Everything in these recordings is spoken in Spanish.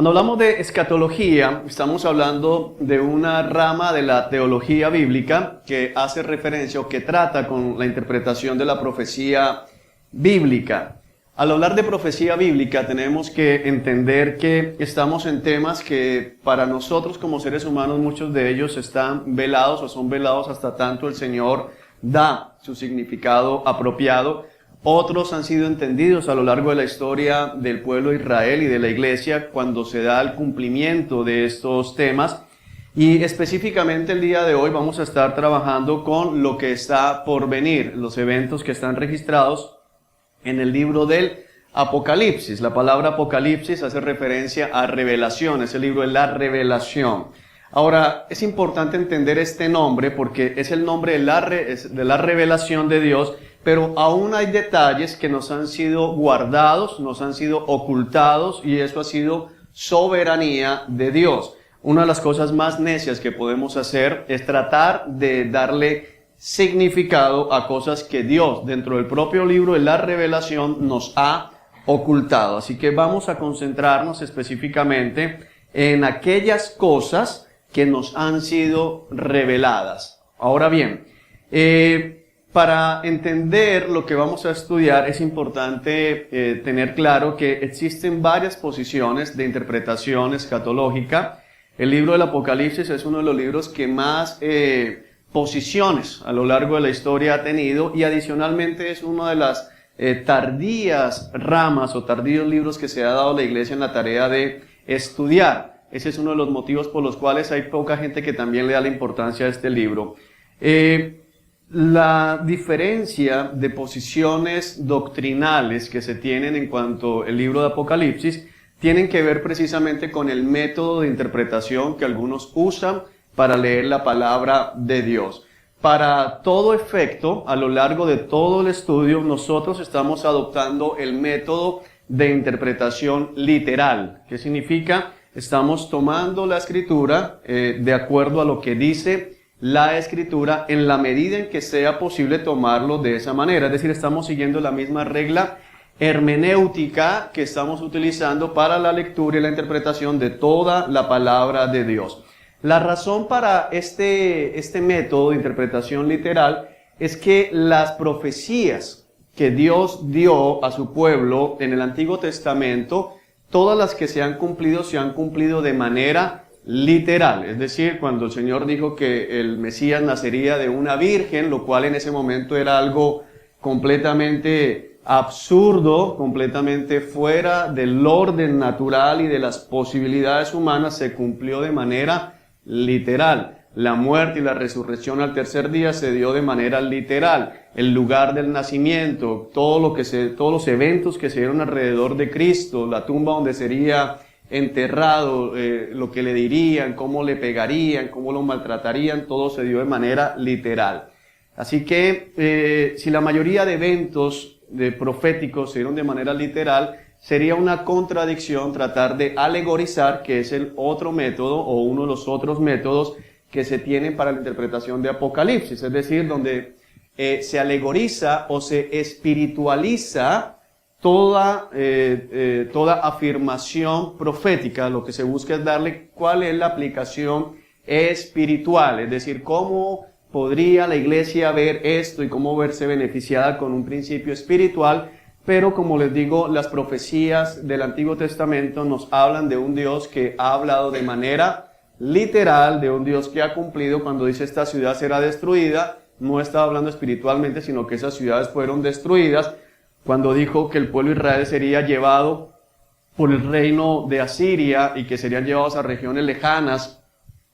Cuando hablamos de escatología, estamos hablando de una rama de la teología bíblica que hace referencia o que trata con la interpretación de la profecía bíblica. Al hablar de profecía bíblica tenemos que entender que estamos en temas que para nosotros como seres humanos muchos de ellos están velados o son velados hasta tanto el Señor da su significado apropiado. Otros han sido entendidos a lo largo de la historia del pueblo de Israel y de la iglesia cuando se da el cumplimiento de estos temas. Y específicamente el día de hoy vamos a estar trabajando con lo que está por venir, los eventos que están registrados en el libro del Apocalipsis. La palabra Apocalipsis hace referencia a revelación, es el libro de la revelación. Ahora, es importante entender este nombre porque es el nombre de la revelación de Dios, pero aún hay detalles que nos han sido guardados, nos han sido ocultados, y eso ha sido soberanía de Dios. Una de las cosas más necias que podemos hacer es tratar de darle significado a cosas que Dios, dentro del propio libro de la revelación, nos ha ocultado. Así que vamos a concentrarnos específicamente en aquellas cosas que nos han sido reveladas. Ahora bien, para entender lo que vamos a estudiar es importante tener claro que existen varias posiciones de interpretación escatológica. El libro del Apocalipsis es uno de los libros que más posiciones a lo largo de la historia ha tenido, y adicionalmente es una de las tardías ramas o tardíos libros que se ha dado a la iglesia en la tarea de estudiar. Ese es uno de los motivos por los cuales hay poca gente que también le da la importancia a este libro. La diferencia de posiciones doctrinales que se tienen en cuanto al libro de Apocalipsis tienen que ver precisamente con el método de interpretación que algunos usan para leer la palabra de Dios. Para todo efecto, a lo largo de todo el estudio, nosotros estamos adoptando el método de interpretación literal. ¿Qué significa? Estamos tomando la Escritura de acuerdo a lo que dice la Escritura en la medida en que sea posible tomarlo de esa manera. Es decir, estamos siguiendo la misma regla hermenéutica que estamos utilizando para la lectura y la interpretación de toda la palabra de Dios. La razón para este método de interpretación literal es que las profecías que Dios dio a su pueblo en el Antiguo Testamento, todas las que se han cumplido de manera literal. Es decir, cuando el Señor dijo que el Mesías nacería de una virgen, lo cual en ese momento era algo completamente absurdo, completamente fuera del orden natural y de las posibilidades humanas, se cumplió de manera literal. La muerte y la resurrección al tercer día se dio de manera literal. El lugar del nacimiento, todos los eventos que se dieron alrededor de Cristo, la tumba donde sería enterrado, lo que le dirían, cómo le pegarían, cómo lo maltratarían, todo se dio de manera literal. Así que si la mayoría de eventos proféticos se dieron de manera literal, sería una contradicción tratar de alegorizar, que es el otro método o uno de los otros métodos que se tienen para la interpretación de Apocalipsis, es decir, donde se alegoriza o se espiritualiza toda afirmación profética. Lo que se busca es darle cuál es la aplicación espiritual, es decir, cómo podría la iglesia ver esto y cómo verse beneficiada con un principio espiritual. Pero como les digo, las profecías del Antiguo Testamento nos hablan de un Dios que ha hablado de manera literal, de un Dios que ha cumplido. Cuando dice esta ciudad será destruida, no estaba hablando espiritualmente, sino que esas ciudades fueron destruidas. Cuando dijo que el pueblo de Israel sería llevado por el reino de Asiria y que serían llevados a regiones lejanas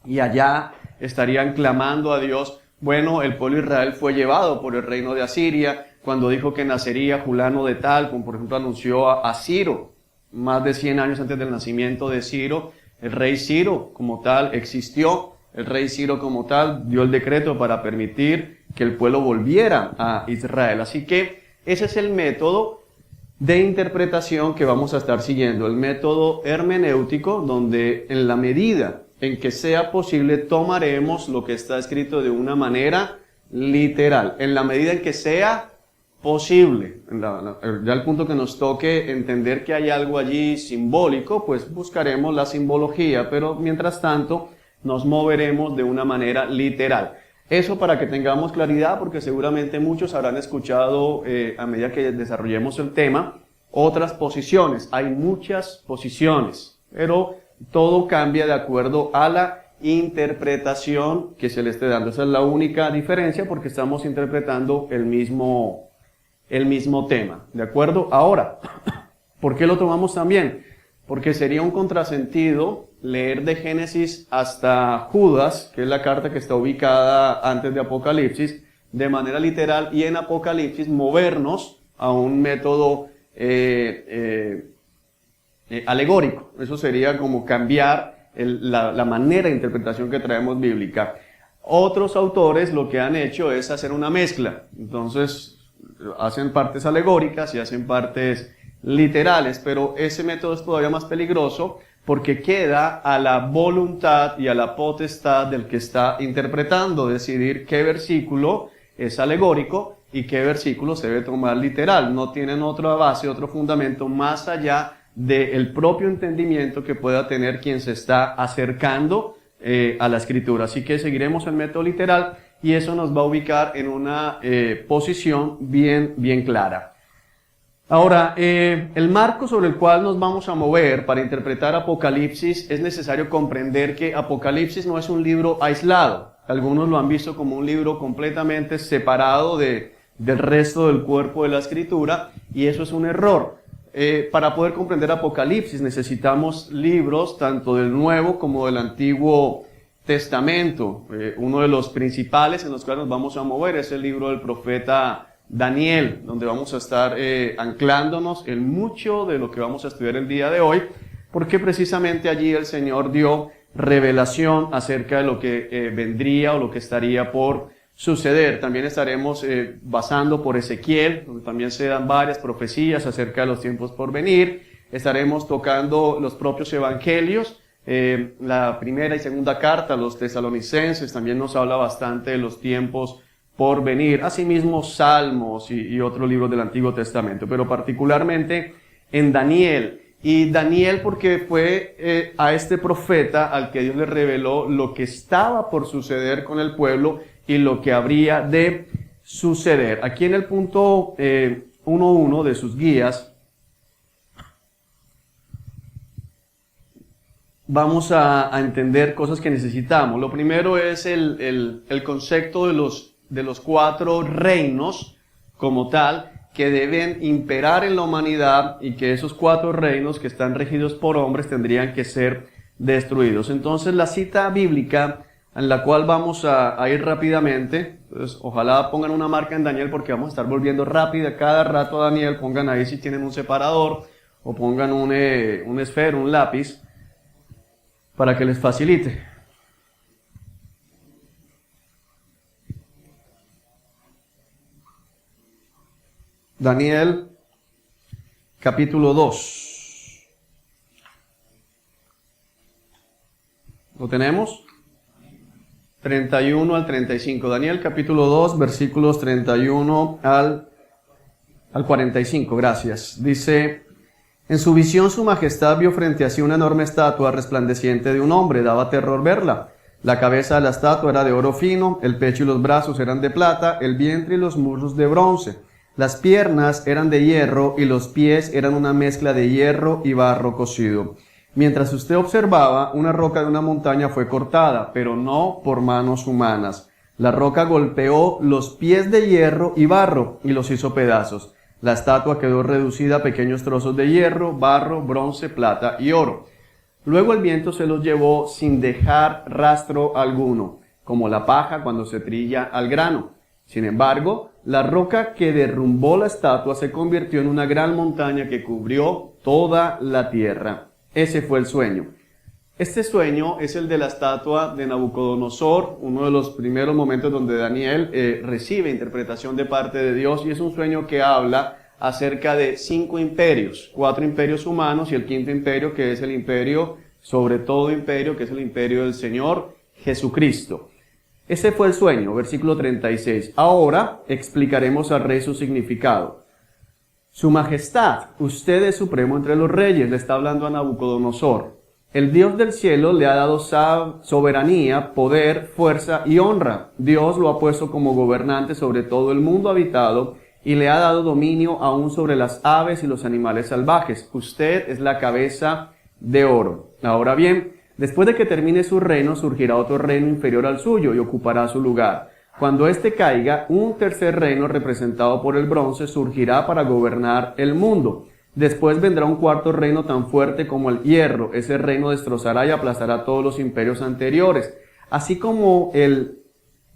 y allá estarían clamando a Dios. Bueno, el pueblo de Israel fue llevado por el reino de Asiria. Cuando dijo que nacería fulano de tal, como por ejemplo anunció a Ciro, más de 100 años antes del nacimiento de Ciro, el rey Ciro como tal existió. El rey Ciro como tal dio el decreto para permitir que el pueblo volviera a Israel. Así que ese es el método de interpretación que vamos a estar siguiendo, el método hermenéutico, donde en la medida en que sea posible tomaremos lo que está escrito de una manera literal, en la medida en que sea posible. Ya al punto que nos toque entender que hay algo allí simbólico, pues buscaremos la simbología, pero mientras tanto nos moveremos de una manera literal. Eso para que tengamos claridad, porque seguramente muchos habrán escuchado a medida que desarrollemos el tema, otras posiciones. Hay muchas posiciones, pero todo cambia de acuerdo a la interpretación que se le esté dando. Esa es la única diferencia, porque estamos interpretando el mismo tema, ¿de acuerdo? Ahora, ¿por qué lo tomamos también? Porque sería un contrasentido leer de Génesis hasta Judas, que es la carta que está ubicada antes de Apocalipsis, de manera literal, y en Apocalipsis movernos a un método alegórico. Eso sería como cambiar la manera de interpretación que traemos bíblica. Otros autores lo que han hecho es hacer una mezcla. Entonces, hacen partes alegóricas y hacen partes literales, pero ese método es todavía más peligroso porque queda a la voluntad y a la potestad del que está interpretando decidir qué versículo es alegórico y qué versículo se debe tomar literal. No tienen otra base, otro fundamento más allá del propio entendimiento que pueda tener quien se está acercando a la escritura. Así que seguiremos el método literal y eso nos va a ubicar en una posición bien clara. Ahora, el marco sobre el cual nos vamos a mover para interpretar Apocalipsis, es necesario comprender que Apocalipsis no es un libro aislado. Algunos lo han visto como un libro completamente separado del resto del cuerpo de la escritura, y eso es un error. Para poder comprender Apocalipsis necesitamos libros tanto del Nuevo como del Antiguo Testamento. Uno de los principales en los cuales nos vamos a mover es el libro del profeta Daniel, donde vamos a estar anclándonos en mucho de lo que vamos a estudiar el día de hoy, porque precisamente allí el Señor dio revelación acerca de lo que vendría o lo que estaría por suceder. También estaremos basando por Ezequiel, donde también se dan varias profecías acerca de los tiempos por venir. Estaremos tocando los propios evangelios, la primera y segunda carta a los tesalonicenses también nos habla bastante de los tiempos por venir, asimismo Salmos y otros libros del Antiguo Testamento, pero particularmente en Daniel. Y Daniel porque fue a este profeta al que Dios le reveló lo que estaba por suceder con el pueblo y lo que habría de suceder. Aquí en el punto 1.1 de sus guías vamos a entender cosas que necesitamos. Lo primero es el concepto de los 4 reinos como tal que deben imperar en la humanidad, y que esos 4 reinos que están regidos por hombres tendrían que ser destruidos. Entonces la cita bíblica en la cual vamos a ir rápidamente, entonces ojalá pongan una marca en Daniel porque vamos a estar volviendo rápido cada rato a Daniel. Pongan ahí si tienen un separador o pongan un esfero, un lápiz para que les facilite. Daniel, capítulo 2. ¿Lo tenemos? 31 al 35. Daniel, capítulo 2, versículos 31 al 45. Gracias. Dice: en su visión su majestad vio frente a sí una enorme estatua resplandeciente de un hombre. Daba terror verla. La cabeza de la estatua era de oro fino, el pecho y los brazos eran de plata, el vientre y los muslos de bronce. Las piernas eran de hierro y los pies eran una mezcla de hierro y barro cocido. Mientras usted observaba, una roca de una montaña fue cortada, pero no por manos humanas. La roca golpeó los pies de hierro y barro y los hizo pedazos. La estatua quedó reducida a pequeños trozos de hierro, barro, bronce, plata y oro. Luego el viento se los llevó sin dejar rastro alguno, como la paja cuando se trilla al grano. Sin embargo, la roca que derrumbó la estatua se convirtió en una gran montaña que cubrió toda la tierra. Ese fue el sueño. Este sueño es el de la estatua de Nabucodonosor, uno de los primeros momentos donde Daniel recibe interpretación de parte de Dios, y es un sueño que habla acerca de 5 imperios, 4 imperios humanos y el 5º imperio, que es el imperio, sobre todo imperio, que es el imperio del Señor Jesucristo. Ese fue el sueño, versículo 36. Ahora explicaremos al rey su significado. Su majestad, usted es supremo entre los reyes, le está hablando a Nabucodonosor. El Dios del cielo le ha dado soberanía, poder, fuerza y honra. Dios lo ha puesto como gobernante sobre todo el mundo habitado y le ha dado dominio aún sobre las aves y los animales salvajes. Usted es la cabeza de oro. Ahora bien, después de que termine su reino, surgirá otro reino inferior al suyo y ocupará su lugar. Cuando éste caiga, un tercer reino representado por el bronce surgirá para gobernar el mundo. Después vendrá un cuarto reino tan fuerte como el hierro. Ese reino destrozará y aplastará todos los imperios anteriores. Así como el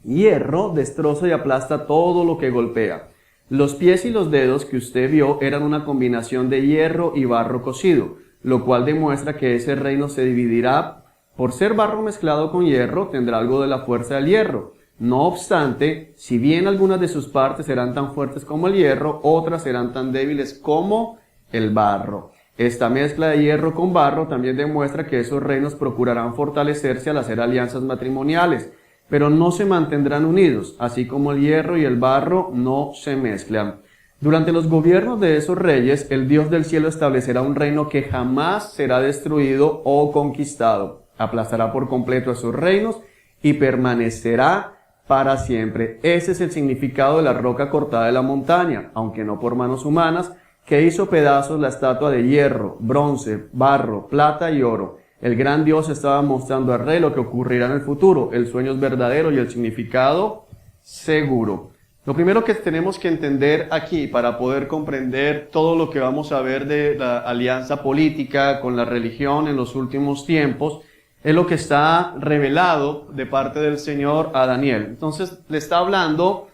hierro destroza y aplasta todo lo que golpea. Los pies y los dedos que usted vio eran una combinación de hierro y barro cocido, lo cual demuestra que ese reino se dividirá. Por ser barro mezclado con hierro, tendrá algo de la fuerza del hierro. No obstante, si bien algunas de sus partes serán tan fuertes como el hierro, otras serán tan débiles como el barro. Esta mezcla de hierro con barro también demuestra que esos reinos procurarán fortalecerse al hacer alianzas matrimoniales, pero no se mantendrán unidos, así como el hierro y el barro no se mezclan. Durante los gobiernos de esos reyes, el Dios del cielo establecerá un reino que jamás será destruido o conquistado. Aplastará por completo esos reinos y permanecerá para siempre. Ese es el significado de la roca cortada de la montaña, aunque no por manos humanas, que hizo pedazos la estatua de hierro, bronce, barro, plata y oro. El gran Dios estaba mostrando al rey lo que ocurrirá en el futuro. El sueño es verdadero y el significado seguro. Lo primero que tenemos que entender aquí para poder comprender todo lo que vamos a ver de la alianza política con la religión en los últimos tiempos es lo que está revelado de parte del Señor a Daniel. Entonces le está hablando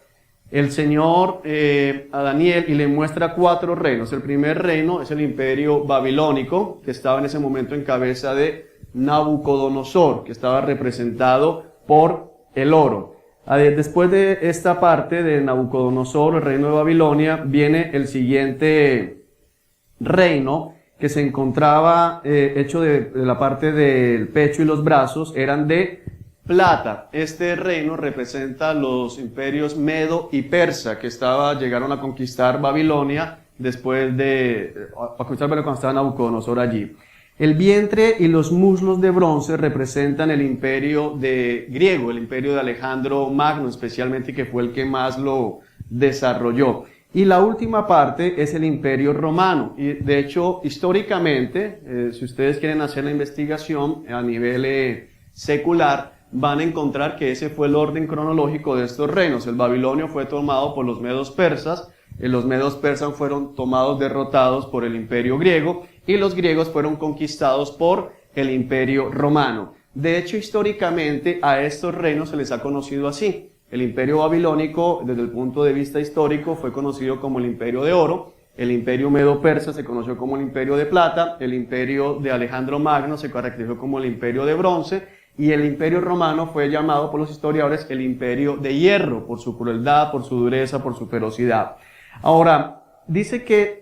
el Señor a Daniel y le muestra 4 reinos. El primer reino es el imperio babilónico, que estaba en ese momento en cabeza de Nabucodonosor, que estaba representado por el oro. Después de esta parte de Nabucodonosor, el reino de Babilonia, viene el siguiente reino que se encontraba hecho de la parte del pecho y los brazos, eran de plata. Este reino representa los imperios Medo y Persa que llegaron a conquistar Babilonia después de cuando estaba Nabucodonosor allí. El vientre y los muslos de bronce representan el imperio griego, el imperio de Alejandro Magno especialmente, que fue el que más lo desarrolló. Y la última parte es el imperio romano. Y de hecho, históricamente, si ustedes quieren hacer la investigación a nivel secular, van a encontrar que ese fue el orden cronológico de estos reinos. El babilonio fue tomado por los medos persas, los medos persas fueron derrotados por el imperio griego, y los griegos fueron conquistados por el imperio romano. De hecho, históricamente a estos reinos se les ha conocido así. El imperio babilónico, desde el punto de vista histórico, fue conocido como el imperio de oro. El imperio medo-persa se conoció como el imperio de plata. El imperio de Alejandro Magno se caracterizó como el imperio de bronce. Y el imperio romano fue llamado por los historiadores el imperio de hierro, por su crueldad, por su dureza, por su ferocidad. Ahora, dice que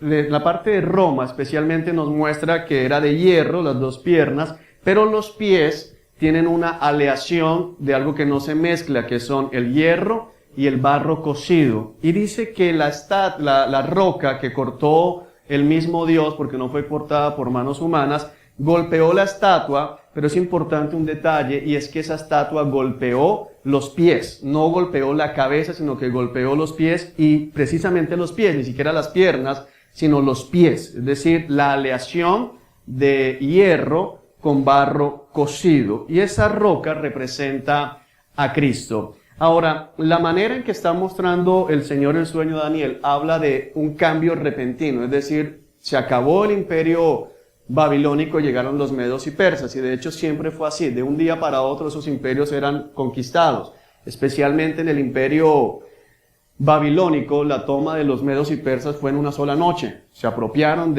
la parte de Roma especialmente nos muestra que era de hierro, las 2 piernas, pero los pies tienen una aleación de algo que no se mezcla, que son el hierro y el barro cocido. Y dice que la roca que cortó el mismo Dios, porque no fue cortada por manos humanas, golpeó la estatua, pero es importante un detalle, y es que esa estatua golpeó los pies, no golpeó la cabeza, sino que golpeó los pies, y precisamente los pies, ni siquiera las piernas, sino los pies, es decir, la aleación de hierro con barro cocido, y esa roca representa a Cristo. Ahora, la manera en que está mostrando el Señor el sueño de Daniel habla de un cambio repentino, es decir, se acabó el imperio babilónico, llegaron los medos y persas, y de hecho siempre fue así, de un día para otro esos imperios eran conquistados, especialmente en el imperio babilónico, la toma de los medos y persas fue en una sola noche, se apropiaron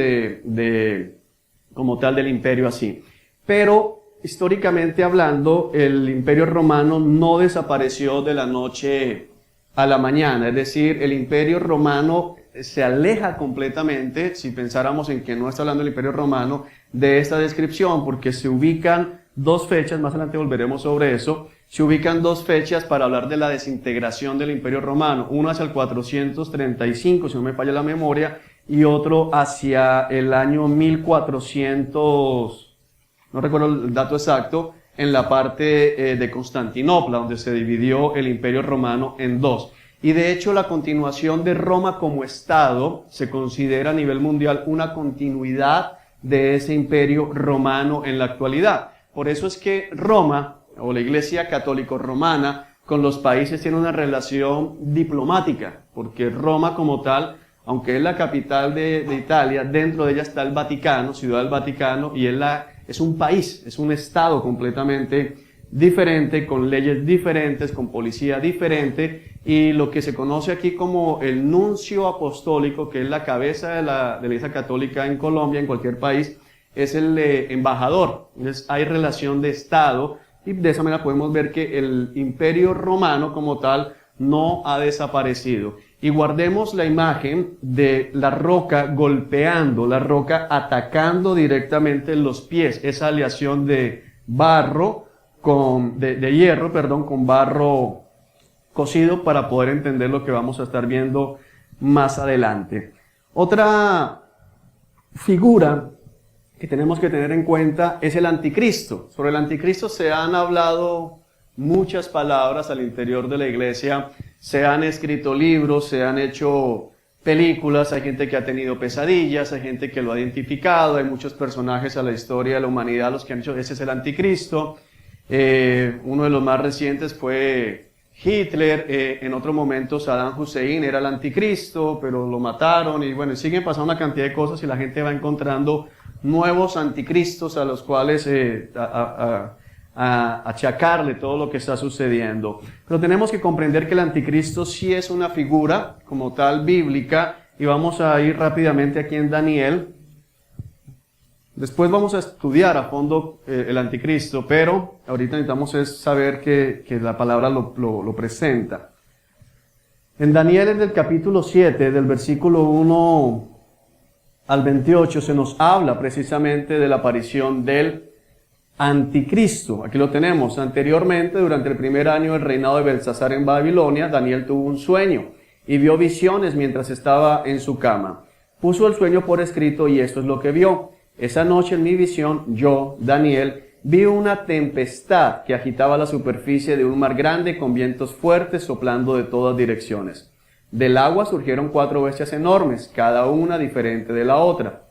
como tal del imperio así. Pero históricamente hablando, el imperio romano no desapareció de la noche a la mañana, es decir, el imperio romano se aleja completamente, si pensáramos en que no está hablando del imperio romano, de esta descripción, porque se ubican dos fechas, más adelante volveremos sobre eso, se ubican dos fechas para hablar de la desintegración del Imperio Romano, uno hacia el 435, si no me falla la memoria, y otro hacia el año 1400, no recuerdo el dato exacto, en la parte de Constantinopla, donde se dividió el Imperio Romano en dos. Y de hecho la continuación de Roma como Estado se considera a nivel mundial una continuidad de ese Imperio Romano en la actualidad. Por eso es que Roma, o la Iglesia Católica Romana, con los países tiene una relación diplomática, porque Roma como tal, aunque es la capital de Italia, dentro de ella está el Vaticano, Ciudad del Vaticano, y es un país, es un estado completamente diferente, con leyes diferentes, con policía diferente, y lo que se conoce aquí como el nuncio apostólico, que es la cabeza de la Iglesia Católica en Colombia, en cualquier país, es el embajador. Entonces hay relación de estado, y de esa manera podemos ver que el Imperio Romano como tal no ha desaparecido. Y guardemos la imagen de la roca golpeando, la roca atacando directamente los pies, esa aleación de barro de hierro, con barro cocido, para poder entender lo que vamos a estar viendo más adelante. Otra figura que tenemos que tener en cuenta es el anticristo. Sobre el anticristo se han hablado muchas palabras al interior de la iglesia, se han escrito libros, se han hecho películas, hay gente que ha tenido pesadillas, hay gente que lo ha identificado, hay muchos personajes a la historia de la humanidad los que han dicho ese es el anticristo. Uno de los más recientes fue Hitler, en otro momento Saddam Hussein era el anticristo, pero lo mataron, y bueno, siguen pasando una cantidad de cosas y la gente va encontrando nuevos anticristos a los cuales achacarle todo lo que está sucediendo. Pero tenemos que comprender que el anticristo sí es una figura como tal bíblica, y vamos a ir rápidamente aquí en Daniel. Después vamos a estudiar a fondo el anticristo, pero ahorita necesitamos es saber que la palabra lo presenta. En Daniel, en el capítulo 7, del versículo 1 al 28, se nos habla precisamente de la aparición del anticristo. Aquí lo tenemos. Anteriormente, durante el primer año del reinado de Belsasar en Babilonia, Daniel tuvo un sueño y vio visiones mientras estaba en su cama. Puso el sueño por escrito y esto es lo que vio. Esa noche en mi visión, yo, Daniel, vi una tempestad que agitaba la superficie de un mar grande con vientos fuertes soplando de todas direcciones. Del agua surgieron 4 bestias enormes, cada una diferente de la otra.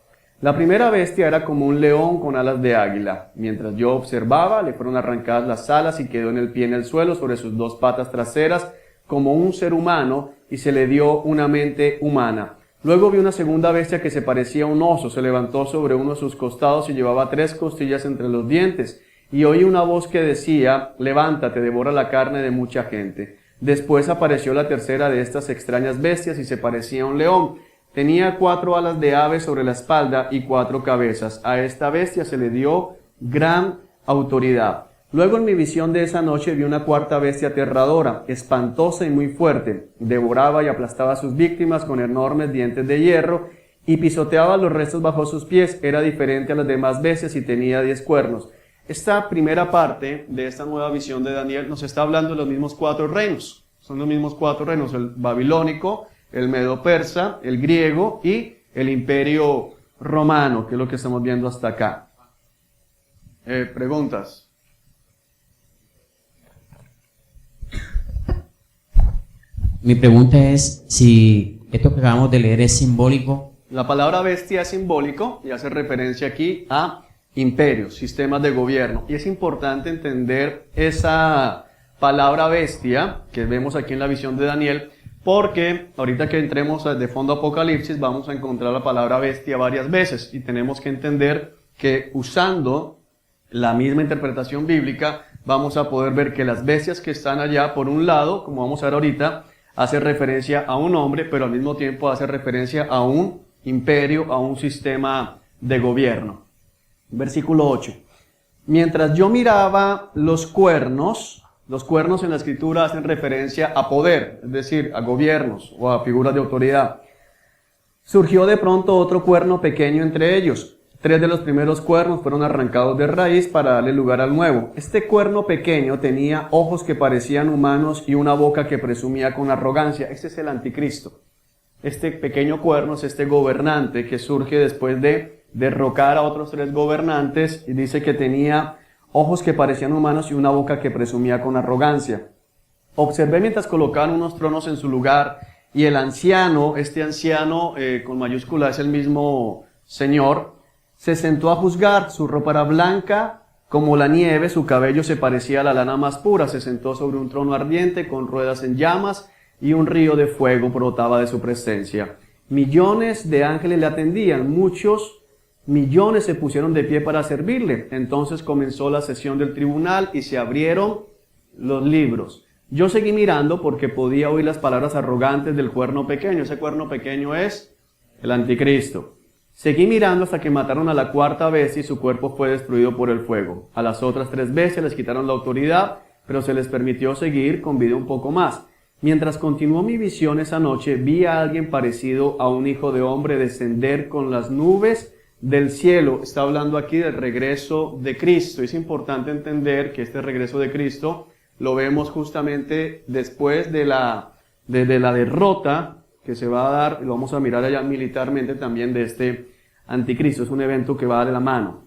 La primera bestia era como un león con alas de águila. Mientras yo observaba, le fueron arrancadas las alas y quedó en el pie en el suelo sobre sus 2 patas traseras como un ser humano, y se le dio una mente humana. Luego vi una segunda bestia que se parecía a un oso, se levantó sobre uno de sus costados y llevaba 3 costillas entre los dientes. Y oí una voz que decía, levántate, devora la carne de mucha gente. Después apareció la tercera de estas extrañas bestias y se parecía a un león. Tenía 4 alas de ave sobre la espalda y 4 cabezas. A esta bestia se le dio gran autoridad. Luego en mi visión de esa noche vi una cuarta bestia aterradora, espantosa y muy fuerte. Devoraba y aplastaba a sus víctimas con enormes dientes de hierro y pisoteaba los restos bajo sus pies. Era diferente a las demás bestias y tenía 10 cuernos. Esta primera parte de esta nueva visión de Daniel nos está hablando de los mismos 4 reinos. Son los mismos 4 reinos, el babilónico, el medo-persa, el griego y el imperio romano, que es lo que estamos viendo hasta acá. ¿Preguntas? Mi pregunta es si esto que acabamos de leer es simbólico. La palabra bestia es simbólico y hace referencia aquí a imperios, sistemas de gobierno. Y es importante entender esa palabra bestia que vemos aquí en la visión de Daniel, porque ahorita que entremos de fondo a Apocalipsis vamos a encontrar la palabra bestia varias veces y tenemos que entender que usando la misma interpretación bíblica vamos a poder ver que las bestias que están allá, por un lado, como vamos a ver ahorita, hace referencia a un hombre, pero al mismo tiempo hace referencia a un imperio, a un sistema de gobierno. Versículo 8. Mientras yo miraba los cuernos en la escritura hacen referencia a poder, es decir, a gobiernos o a figuras de autoridad. Surgió de pronto otro cuerno pequeño entre ellos. 3 de los primeros cuernos fueron arrancados de raíz para darle lugar al nuevo. Este cuerno pequeño tenía ojos que parecían humanos y una boca que presumía con arrogancia. Este es el anticristo. Este pequeño cuerno es este gobernante que surge después de derrocar a otros 3 gobernantes, y dice que tenía ojos que parecían humanos y una boca que presumía con arrogancia. Observé mientras colocaban unos tronos en su lugar, y el anciano, este anciano con mayúscula es el mismo Señor, se sentó a juzgar. Su ropa era blanca como la nieve, su cabello se parecía a la lana más pura. Se sentó sobre un trono ardiente con ruedas en llamas, y un río de fuego brotaba de su presencia. Millones de ángeles le atendían, muchos millones se pusieron de pie para servirle. Entonces comenzó la sesión del tribunal y se abrieron los libros. Yo seguí mirando porque podía oír las palabras arrogantes del cuerno pequeño. Ese cuerno pequeño es el anticristo. Seguí mirando hasta que mataron a la 4ª bestia y su cuerpo fue destruido por el fuego. A las otras 3 bestias les quitaron la autoridad, pero se les permitió seguir con vida un poco más. Mientras continuó mi visión esa noche, vi a alguien parecido a un hijo de hombre descender con las nubes del cielo. Está hablando aquí del regreso de Cristo. Es importante entender que este regreso de Cristo lo vemos justamente después de la derrota que se va a dar, y lo vamos a mirar allá militarmente también, de este anticristo. Es un evento que va de la mano.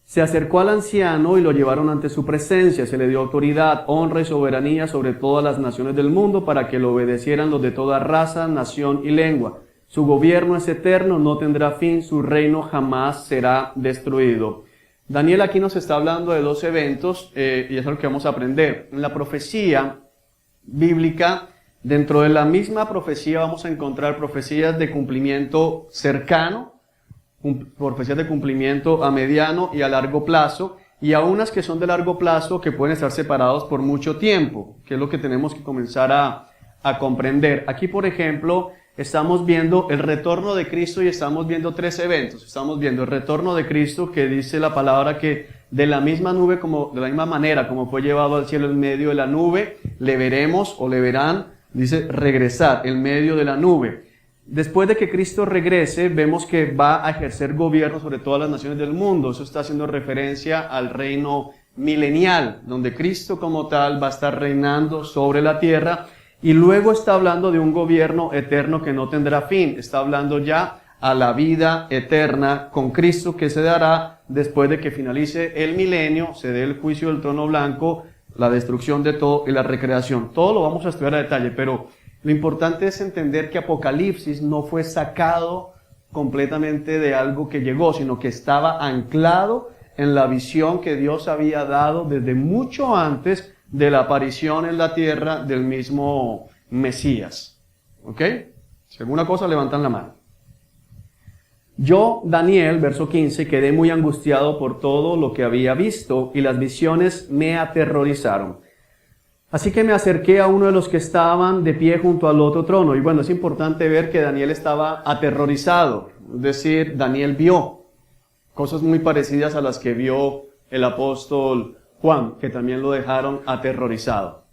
Se acercó al anciano y lo llevaron ante su presencia. Se le dio autoridad, honra y soberanía sobre todas las naciones del mundo para que lo obedecieran los de toda raza, nación y lengua. Su gobierno es eterno, no tendrá fin, su reino jamás será destruido. Daniel aquí nos está hablando de 2 eventos y eso es lo que vamos a aprender. En la profecía bíblica, dentro de la misma profecía vamos a encontrar profecías de cumplimiento cercano, profecías de cumplimiento a mediano y a largo plazo, y a unas que son de largo plazo que pueden estar separados por mucho tiempo, que es lo que tenemos que comenzar a comprender. Aquí, por ejemplo, estamos viendo el retorno de Cristo y estamos viendo 3 eventos. Estamos viendo el retorno de Cristo, que dice la palabra que de la misma nube, de la misma manera como fue llevado al cielo en medio de la nube, le veremos o le verán, dice regresar en medio de la nube. Después de que Cristo regrese, vemos que va a ejercer gobierno sobre todas las naciones del mundo. Eso está haciendo referencia al reino milenial, donde Cristo como tal va a estar reinando sobre la tierra. Y luego está hablando de un gobierno eterno que no tendrá fin. Está hablando ya a la vida eterna con Cristo, que se dará después de que finalice el milenio, se dé el juicio del trono blanco, la destrucción de todo y la recreación. Todo lo vamos a estudiar a detalle, pero lo importante es entender que Apocalipsis no fue sacado completamente de algo que llegó, sino que estaba anclado en la visión que Dios había dado desde mucho antes de la aparición en la tierra del mismo Mesías. ¿Ok? Si alguna cosa, levantan la mano. Yo, Daniel, verso 15, quedé muy angustiado por todo lo que había visto y las visiones me aterrorizaron. Así que me acerqué a uno de los que estaban de pie junto al otro trono. Y bueno, es importante ver que Daniel estaba aterrorizado. Es decir, Daniel vio cosas muy parecidas a las que vio el apóstol Juan, que también lo dejaron aterrorizado.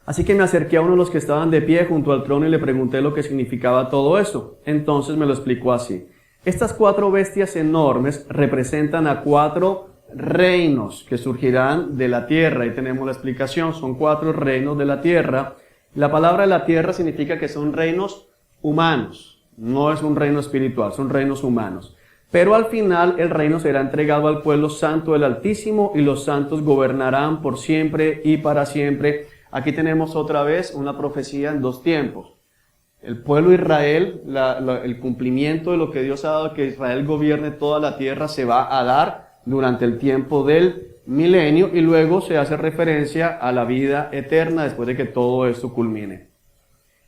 Así que me acerqué a uno de los que estaban de pie junto al trono y le pregunté lo que significaba todo eso. Entonces me lo explicó así. Estas 4 bestias enormes representan a 4 reinos que surgirán de la tierra. Ahí tenemos la explicación. Son 4 reinos de la tierra. La palabra de la tierra significa que son reinos humanos. No es un reino espiritual, son reinos humanos. Pero al final el reino será entregado al pueblo santo del Altísimo y los santos gobernarán por siempre y para siempre. Aquí tenemos otra vez una profecía en 2 tiempos. El pueblo de Israel, el cumplimiento de lo que Dios ha dado, que Israel gobierne toda la tierra, se va a dar durante el tiempo del milenio y luego se hace referencia a la vida eterna después de que todo esto culmine.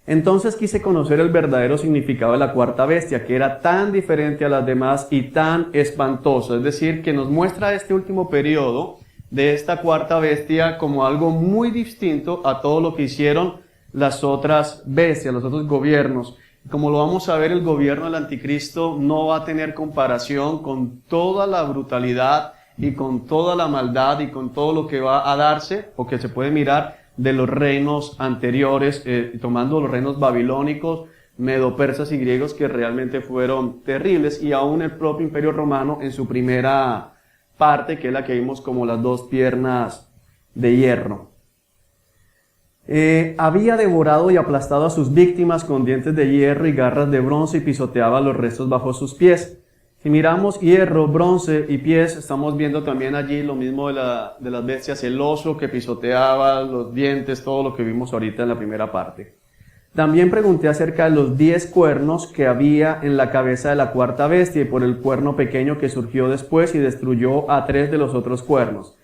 Entonces quise conocer el verdadero significado de la 4ª bestia, que era tan diferente a las demás y tan espantoso. Es decir, que nos muestra este último periodo de esta 4ª bestia como algo muy distinto a todo lo que hicieron las otras bestias, los otros gobiernos. Como lo vamos a ver, el gobierno del anticristo no va a tener comparación con toda la brutalidad y con toda la maldad y con todo lo que va a darse o que se puede mirar de los reinos anteriores, tomando los reinos babilónicos, medo-persas y griegos que realmente fueron terribles, y aún el propio Imperio Romano en su primera parte, que es la que vimos como las dos piernas de hierro. Había devorado y aplastado a sus víctimas con dientes de hierro y garras de bronce y pisoteaba los restos bajo sus pies. Si miramos hierro, bronce y pies, estamos viendo también allí lo mismo de las bestias, el oso que pisoteaba, los dientes, todo lo que vimos ahorita en la primera parte. También pregunté acerca de los 10 cuernos que había en la cabeza de la cuarta bestia y por el cuerno pequeño que surgió después y destruyó a 3 de los otros cuernos.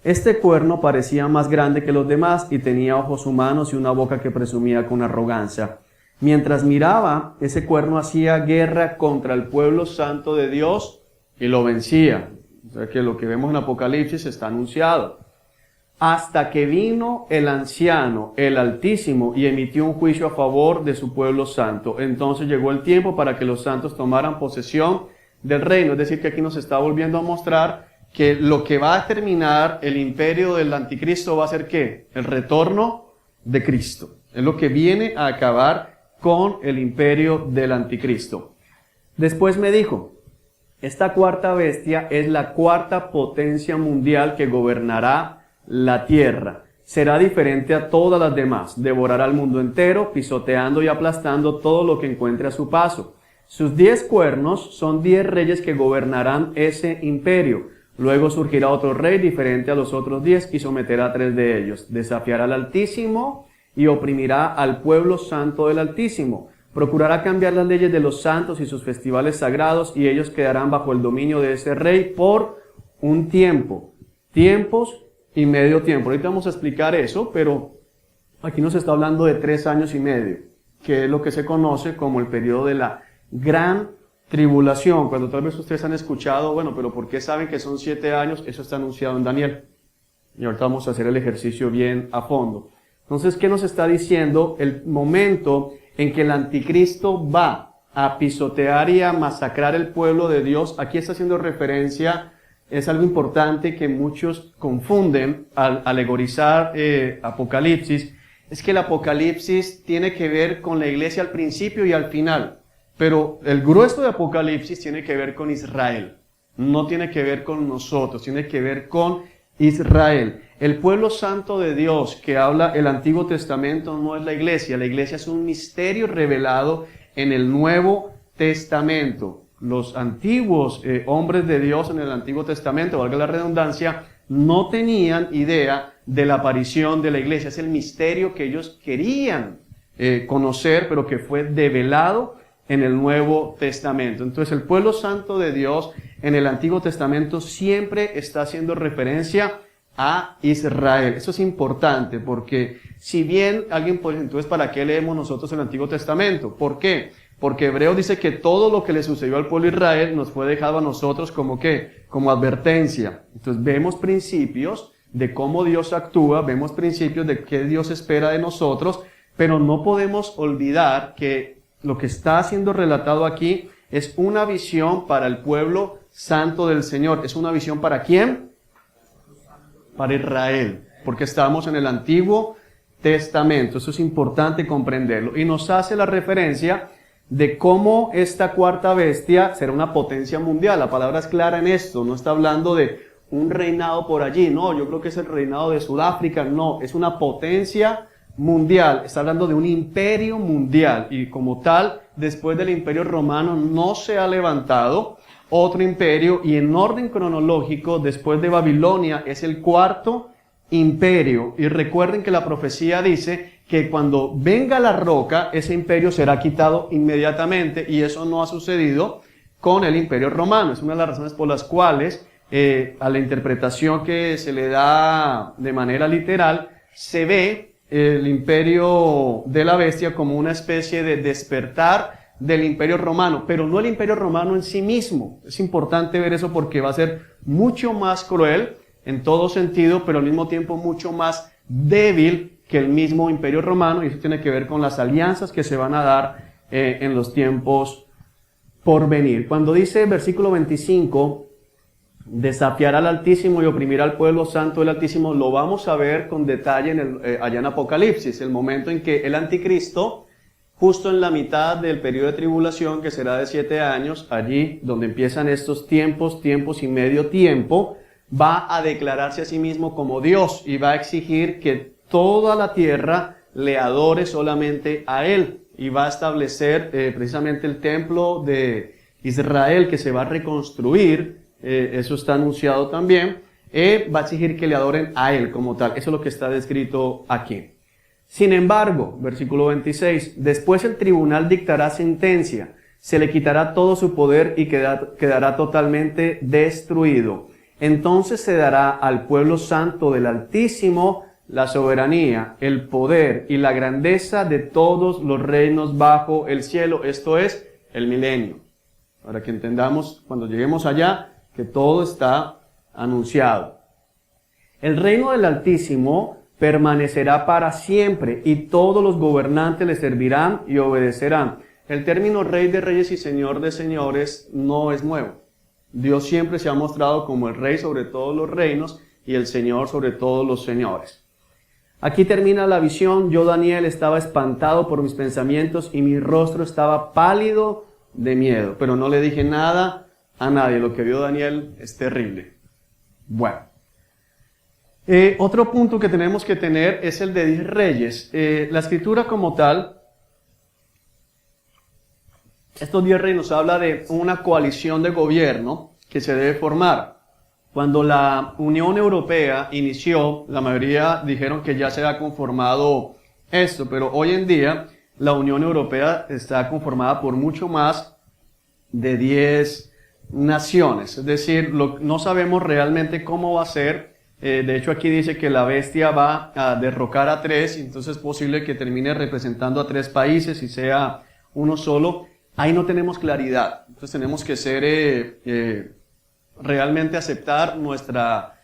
Este cuerno parecía más grande que los demás y tenía ojos humanos y una boca que presumía con arrogancia. Mientras miraba, ese cuerno hacía guerra contra el pueblo santo de Dios y lo vencía. O sea que lo que vemos en Apocalipsis está anunciado. Hasta que vino el anciano, el Altísimo, y emitió un juicio a favor de su pueblo santo. Entonces llegó el tiempo para que los santos tomaran posesión del reino. Es decir, que aquí nos está volviendo a mostrar que lo que va a terminar el imperio del anticristo va a ser ¿qué? El retorno de Cristo. Es lo que viene a acabar con el imperio del anticristo. Después me dijo, esta cuarta bestia es la cuarta potencia mundial que gobernará la tierra. Será diferente a todas las demás. Devorará el mundo entero, pisoteando y aplastando todo lo que encuentre a su paso. Sus 10 cuernos son 10 reyes que gobernarán ese imperio. Luego surgirá otro rey diferente a los otros 10 y someterá a 3 de ellos. Desafiará al Altísimo y oprimirá al pueblo santo del Altísimo. Procurará cambiar las leyes de los santos y sus festivales sagrados, y ellos quedarán bajo el dominio de ese rey por un tiempo, tiempos y medio tiempo. Ahorita vamos a explicar eso, pero aquí nos está hablando de 3 años y medio, que es lo que se conoce como el periodo de la gran tribulación. Cuando tal vez ustedes han escuchado, bueno, pero ¿por qué saben que son 7 años? Eso está anunciado en Daniel. Y ahorita vamos a hacer el ejercicio bien a fondo. Entonces, ¿qué nos está diciendo? El momento en que el anticristo va a pisotear y a masacrar el pueblo de Dios. Aquí está haciendo referencia, es algo importante que muchos confunden al alegorizar Apocalipsis, es que el Apocalipsis tiene que ver con la iglesia al principio y al final, pero el grueso de Apocalipsis tiene que ver con Israel, no tiene que ver con nosotros, tiene que ver con Israel. El pueblo santo de Dios que habla el Antiguo Testamento no es la iglesia es un misterio revelado en el Nuevo Testamento. Los antiguos hombres de Dios en el Antiguo Testamento, valga la redundancia, no tenían idea de la aparición de la iglesia. Es el misterio que ellos querían conocer, pero que fue develado en el Nuevo Testamento. Entonces el pueblo santo de Dios en el Antiguo Testamento siempre está haciendo referencia a Israel. Eso es importante porque si bien alguien puede, entonces ¿para qué leemos nosotros el Antiguo Testamento? ¿Por qué? Porque Hebreos dice que todo lo que le sucedió al pueblo de Israel nos fue dejado a nosotros como ¿qué? Como advertencia. Entonces vemos principios de cómo Dios actúa, vemos principios de qué Dios espera de nosotros, pero no podemos olvidar que lo que está siendo relatado aquí es una visión para el pueblo santo del Señor. ¿Es una visión para quién? Para Israel, porque estamos en el Antiguo Testamento. Eso es importante comprenderlo. Y nos hace la referencia de cómo esta cuarta bestia será una potencia mundial. La palabra es clara en esto. No está hablando de un reinado por allí. No, yo creo que es el reinado de Sudáfrica. No, es una potencia mundial. Está hablando de un imperio mundial. Y como tal, después del imperio romano no se ha levantado otro imperio, y en orden cronológico, después de Babilonia, es el cuarto imperio. Y recuerden que la profecía dice que cuando venga la roca, ese imperio será quitado inmediatamente, y eso no ha sucedido con el imperio romano. Es una de las razones por las cuales, a la interpretación que se le da de manera literal, se ve el imperio de la bestia como una especie de despertar del imperio romano, pero no el imperio romano en sí mismo. Es importante ver eso porque va a ser mucho más cruel en todo sentido, pero al mismo tiempo mucho más débil que el mismo imperio romano, y eso tiene que ver con las alianzas que se van a dar en los tiempos por venir. Cuando dice el versículo 25, desafiará al Altísimo y oprimirá al pueblo santo del Altísimo, lo vamos a ver con detalle allá en Apocalipsis, el momento en que el anticristo justo en la mitad del periodo de tribulación, que será de 7 años, allí donde empiezan estos tiempos y medio tiempo, va a declararse a sí mismo como Dios y va a exigir que toda la tierra le adore solamente a Él, y va a establecer precisamente el templo de Israel que se va a reconstruir, eso está anunciado también, va a exigir que le adoren a Él como tal. Eso es lo que está descrito aquí. Sin embargo, versículo 26, después el tribunal dictará sentencia, se le quitará todo su poder y quedará totalmente destruido. Entonces se dará al pueblo santo del Altísimo la soberanía, el poder y la grandeza de todos los reinos bajo el cielo. Esto es el milenio. Para que entendamos cuando lleguemos allá que todo está anunciado. El reino del Altísimo permanecerá para siempre y todos los gobernantes le servirán y obedecerán. El término Rey de Reyes y Señor de Señores no es nuevo. Dios siempre se ha mostrado como el Rey sobre todos los reinos y el Señor sobre todos los señores. Aquí termina la visión. Yo, Daniel, estaba espantado por mis pensamientos y mi rostro estaba pálido de miedo, pero no le dije nada a nadie. Lo que vio Daniel es terrible. Bueno. Otro punto que tenemos que tener es el de 10 reyes. La escritura como tal, estos 10 reyes nos habla de una coalición de gobierno que se debe formar. Cuando la Unión Europea inició, la mayoría dijeron que ya se ha conformado esto, pero hoy en día la Unión Europea está conformada por mucho más de 10 naciones. Es decir, no sabemos realmente cómo va a ser. De hecho, aquí dice que la bestia va a derrocar a 3, entonces es posible que termine representando a 3 países y sea uno solo. Ahí no tenemos claridad. Entonces tenemos que ser realmente aceptar nuestra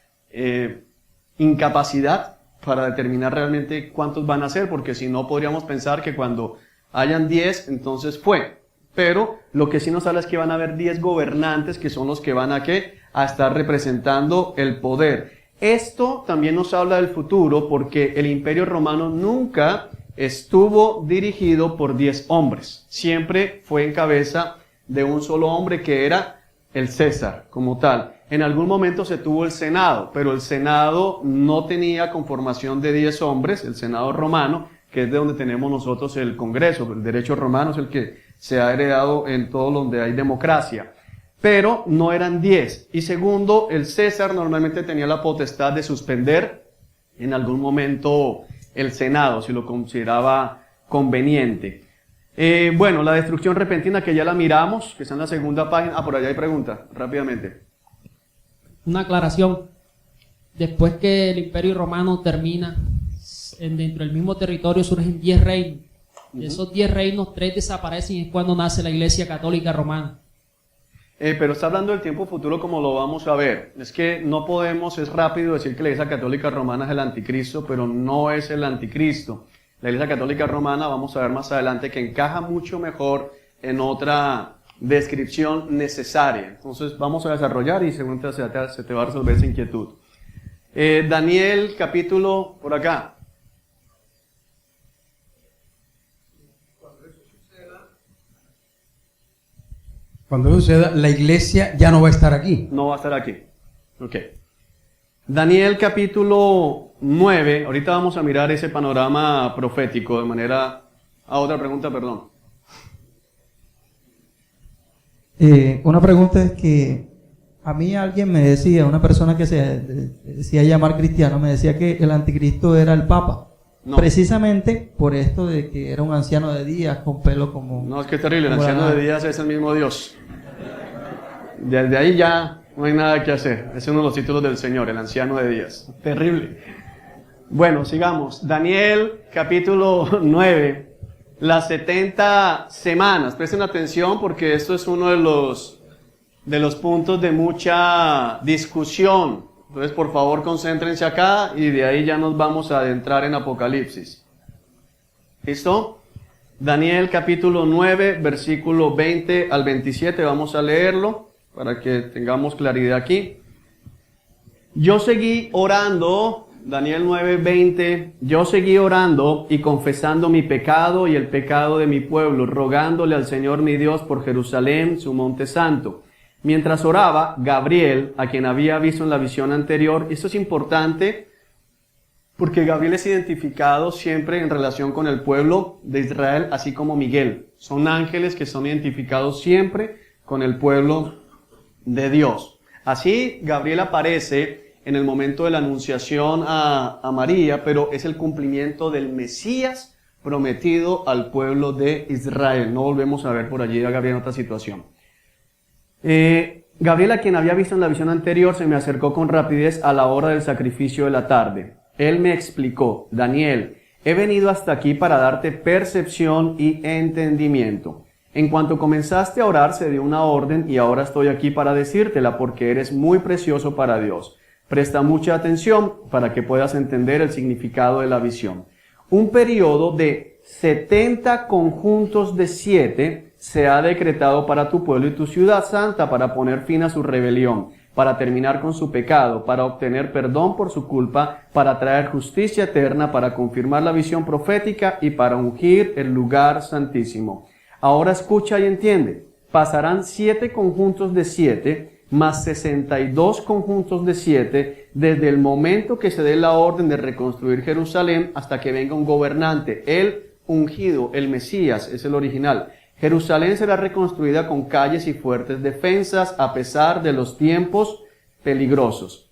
incapacidad para determinar realmente cuántos van a ser, porque si no podríamos pensar que cuando hayan 10, entonces fue. Pero lo que sí nos habla es que van a haber 10 gobernantes que son los que van a estar representando el poder. Esto también nos habla del futuro, porque el Imperio Romano nunca estuvo dirigido por 10 hombres. Siempre fue en cabeza de un solo hombre, que era el César como tal. En algún momento se tuvo el Senado, pero el Senado no tenía conformación de 10 hombres, el Senado romano, que es de donde tenemos nosotros el Congreso. El derecho romano es el que se ha heredado en todo donde hay democracia. Pero no eran 10. Y segundo, el César normalmente tenía la potestad de suspender en algún momento el Senado, si lo consideraba conveniente. Bueno, la destrucción repentina, que ya la miramos, que está en la segunda página. Por allá hay pregunta, rápidamente. Una aclaración. Después que el Imperio Romano termina, dentro del mismo territorio surgen 10 reinos. De esos 10 reinos, 3 desaparecen y es cuando nace la Iglesia Católica Romana. Pero está hablando del tiempo futuro, como lo vamos a ver. Es que no podemos, es rápido decir que la Iglesia Católica Romana es el anticristo, pero no es el anticristo. La Iglesia Católica Romana, vamos a ver más adelante, que encaja mucho mejor en otra descripción necesaria. Entonces vamos a desarrollar y seguramente se te va a resolver esa inquietud. Daniel, capítulo, por acá. Cuando eso suceda, la iglesia ya no va a estar aquí. No va a estar aquí. Ok. Daniel capítulo 9. Ahorita vamos a mirar ese panorama profético de manera... otra pregunta, perdón. Una pregunta es que a mí alguien me decía, una persona que se decía llamar cristiano, me decía que el anticristo era el Papa. No. Precisamente por esto de que era un anciano de días con pelo como... No, es que es terrible, el anciano de días es el mismo Dios. Desde ahí ya no hay nada que hacer. Es uno de los títulos del Señor, el anciano de días. Terrible. Bueno, sigamos. Daniel, capítulo 9. Las 70 semanas. Presten atención porque esto es uno de los puntos de mucha discusión. Entonces, por favor, concéntrense acá y de ahí ya nos vamos a adentrar en Apocalipsis. ¿Listo? Daniel capítulo 9, versículo 20 al 27. Vamos a leerlo para que tengamos claridad aquí. Yo seguí orando Daniel 9:20, yo seguí orando y confesando mi pecado y el pecado de mi pueblo, rogándole al Señor mi Dios por Jerusalén, su monte santo. Mientras oraba, Gabriel, a quien había visto en la visión anterior, y esto es importante porque Gabriel es identificado siempre en relación con el pueblo de Israel, así como Miguel. Son ángeles que son identificados siempre con el pueblo de Dios. Así, Gabriel aparece en el momento de la anunciación a María, pero es el cumplimiento del Mesías prometido al pueblo de Israel. No volvemos a ver por allí a Gabriel en otra situación. Gabriel, a quien había visto en la visión anterior, se me acercó con rapidez a la hora del sacrificio de la tarde. Él me explicó: Daniel, he venido hasta aquí para darte percepción y entendimiento. En cuanto comenzaste a orar, se dio una orden y ahora estoy aquí para decírtela porque eres muy precioso para Dios. Presta mucha atención para que puedas entender el significado de la visión. Un periodo de 70 conjuntos de 7 se ha decretado para tu pueblo y tu ciudad santa para poner fin a su rebelión, para terminar con su pecado, para obtener perdón por su culpa, para traer justicia eterna, para confirmar la visión profética y para ungir el lugar santísimo. Ahora escucha y entiende. Pasarán 7 conjuntos de 7 más 62 conjuntos de 7 desde el momento que se dé la orden de reconstruir Jerusalén hasta que venga un gobernante, el ungido, el Mesías, es el original. Jerusalén será reconstruida con calles y fuertes defensas a pesar de los tiempos peligrosos.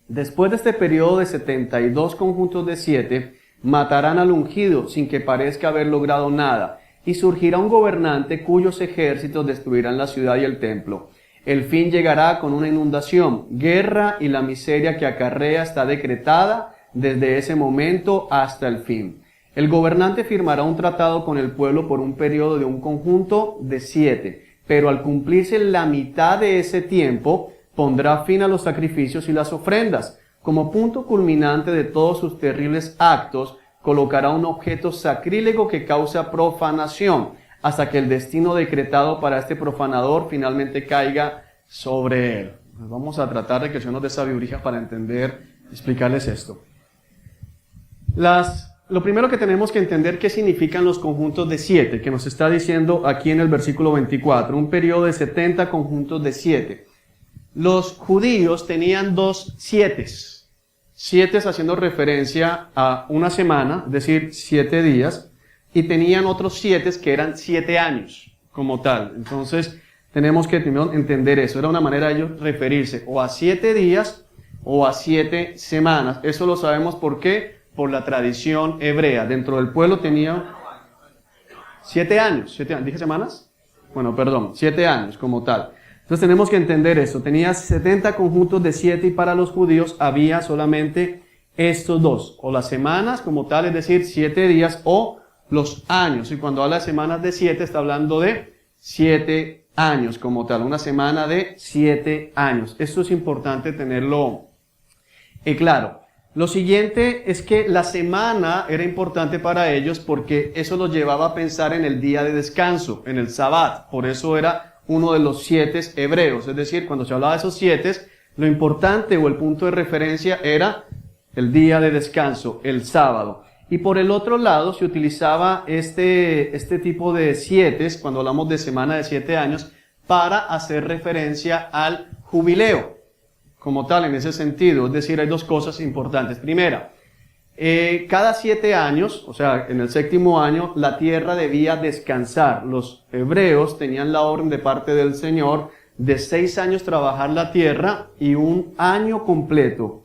Después de este periodo de 72 conjuntos de 7, matarán al ungido sin que parezca haber logrado nada, y surgirá un gobernante cuyos ejércitos destruirán la ciudad y el templo. El fin llegará con una inundación, guerra y la miseria que acarrea está decretada desde ese momento hasta el fin. El gobernante firmará un tratado con el pueblo por un periodo de un conjunto de 7, pero al cumplirse la mitad de ese tiempo, pondrá fin a los sacrificios y las ofrendas. Como punto culminante de todos sus terribles actos, colocará un objeto sacrílego que causa profanación, hasta que el destino decretado para este profanador finalmente caiga sobre él. Vamos a tratar de que se nos dé sabiduría para entender, explicarles esto. Lo primero que tenemos que entender qué significan los conjuntos de 7, que nos está diciendo aquí en el versículo 24, un periodo de 70 conjuntos de 7. Los judíos tenían 2 sietes, 7 haciendo referencia a una semana, es decir, 7 días, y tenían otros 7 que eran 7 años como tal. Entonces tenemos que primero entender eso. Era una manera de ellos referirse o a 7 días o a 7 semanas. Eso lo sabemos por qué, por la tradición hebrea. Dentro del pueblo tenía 7 años. 7 años. ¿Dije semanas? Bueno, perdón, 7 años como tal. Entonces tenemos que entender eso. Tenía 70 conjuntos de 7 y para los judíos había solamente estos dos. O las semanas como tal, es decir, 7 días, o los años. Y cuando habla de semanas de 7 está hablando de 7 años como tal. Una semana de 7 años. Esto es importante tenerlo claro. Lo siguiente es que la semana era importante para ellos porque eso los llevaba a pensar en el día de descanso, en el Sabbat. Por eso era uno de los 7 hebreos. Es decir, cuando se hablaba de esos 7, lo importante o el punto de referencia era el día de descanso, el sábado. Y por el otro lado se utilizaba este tipo de 7, cuando hablamos de semana de 7 años, para hacer referencia al jubileo, como tal, en ese sentido. Es decir, hay dos cosas importantes. Primera, cada 7 años, o sea, en el 7º año, la tierra debía descansar. Los hebreos tenían la orden de parte del Señor de 6 años trabajar la tierra y un año completo,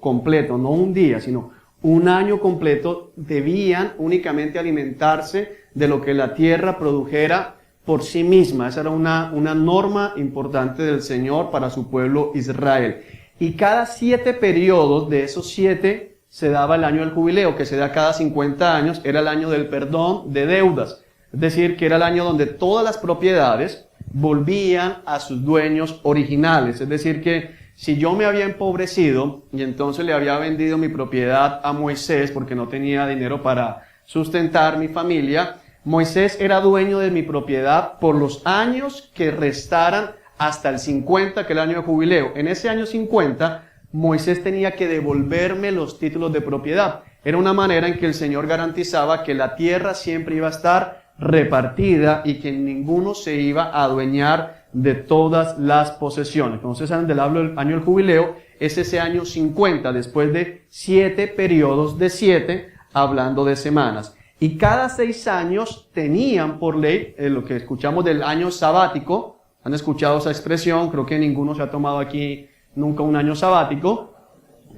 no un día, sino un año completo, debían únicamente alimentarse de lo que la tierra produjera por sí misma. Esa era una norma importante del Señor para su pueblo Israel. Y cada 7 periodos de esos 7 se daba el año del jubileo, que se da cada 50 años, era el año del perdón de deudas. Es decir, que era el año donde todas las propiedades volvían a sus dueños originales. Es decir, que si yo me había empobrecido y entonces le había vendido mi propiedad a Moisés porque no tenía dinero para sustentar mi familia, Moisés era dueño de mi propiedad por los años que restaran hasta el 50, que es el año de jubileo. En ese año 50, Moisés tenía que devolverme los títulos de propiedad. Era una manera en que el Señor garantizaba que la tierra siempre iba a estar repartida y que ninguno se iba a adueñar de todas las posesiones. Entonces, del año del jubileo, es ese año 50, después de 7 periodos de 7, hablando de semanas. Y cada 6 años tenían por ley, lo que escuchamos del año sabático. ¿Han escuchado esa expresión? Creo que ninguno se ha tomado aquí nunca un año sabático.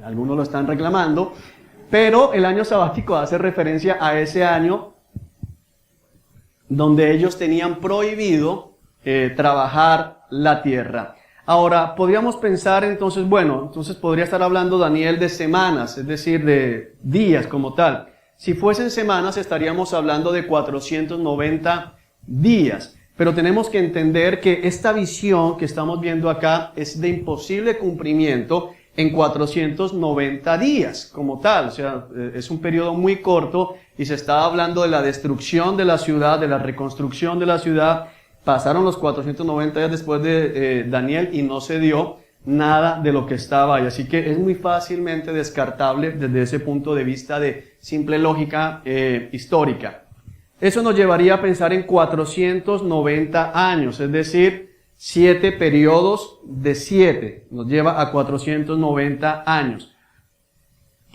Algunos lo están reclamando. Pero el año sabático hace referencia a ese año donde ellos tenían prohibido trabajar la tierra. Ahora, podríamos pensar entonces, bueno, entonces podría estar hablando Daniel de semanas, es decir, de días como tal. Si fuesen semanas estaríamos hablando de 490 días. Pero tenemos que entender que esta visión que estamos viendo acá es de imposible cumplimiento en 490 días como tal. O sea, es un periodo muy corto y se está hablando de la destrucción de la ciudad, de la reconstrucción de la ciudad. Pasaron los 490 días después de Daniel y no se dio nada de lo que estaba ahí. Así que es muy fácilmente descartable desde ese punto de vista de simple lógica histórica. Eso nos llevaría a pensar en 490 años, es decir, 7 periodos de 7. Nos lleva a 490 años.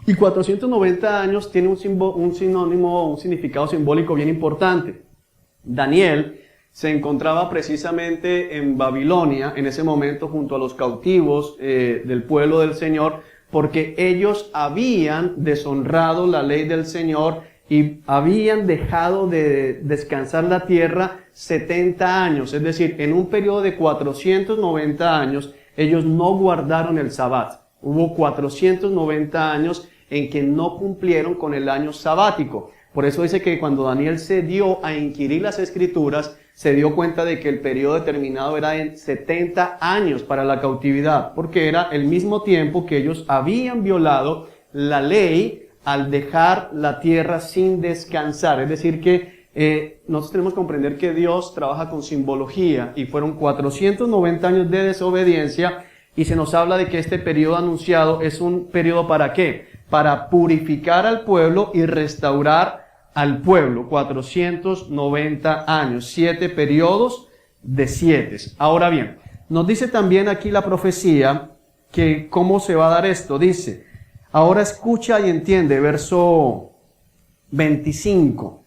Y 490 años tiene un significado simbólico bien importante. Daniel se encontraba precisamente en Babilonia, en ese momento junto a los cautivos del pueblo del Señor, porque ellos habían deshonrado la ley del Señor y habían dejado de descansar la tierra 70 años. Es decir, en un periodo de 490 años, ellos no guardaron el Sabbat. Hubo 490 años en que no cumplieron con el año sabático. Por eso dice que cuando Daniel se dio a inquirir las Escrituras, se dio cuenta de que el periodo determinado era en 70 años para la cautividad, porque era el mismo tiempo que ellos habían violado la ley al dejar la tierra sin descansar. Es decir que nosotros tenemos que comprender que Dios trabaja con simbología y fueron 490 años de desobediencia y se nos habla de que este periodo anunciado es un periodo ¿para qué? Para purificar al pueblo y restaurar al pueblo. 490 años, 7 periodos de 7. Ahora bien, nos dice también aquí la profecía que cómo se va a dar esto. Dice, ahora escucha y entiende, verso 25.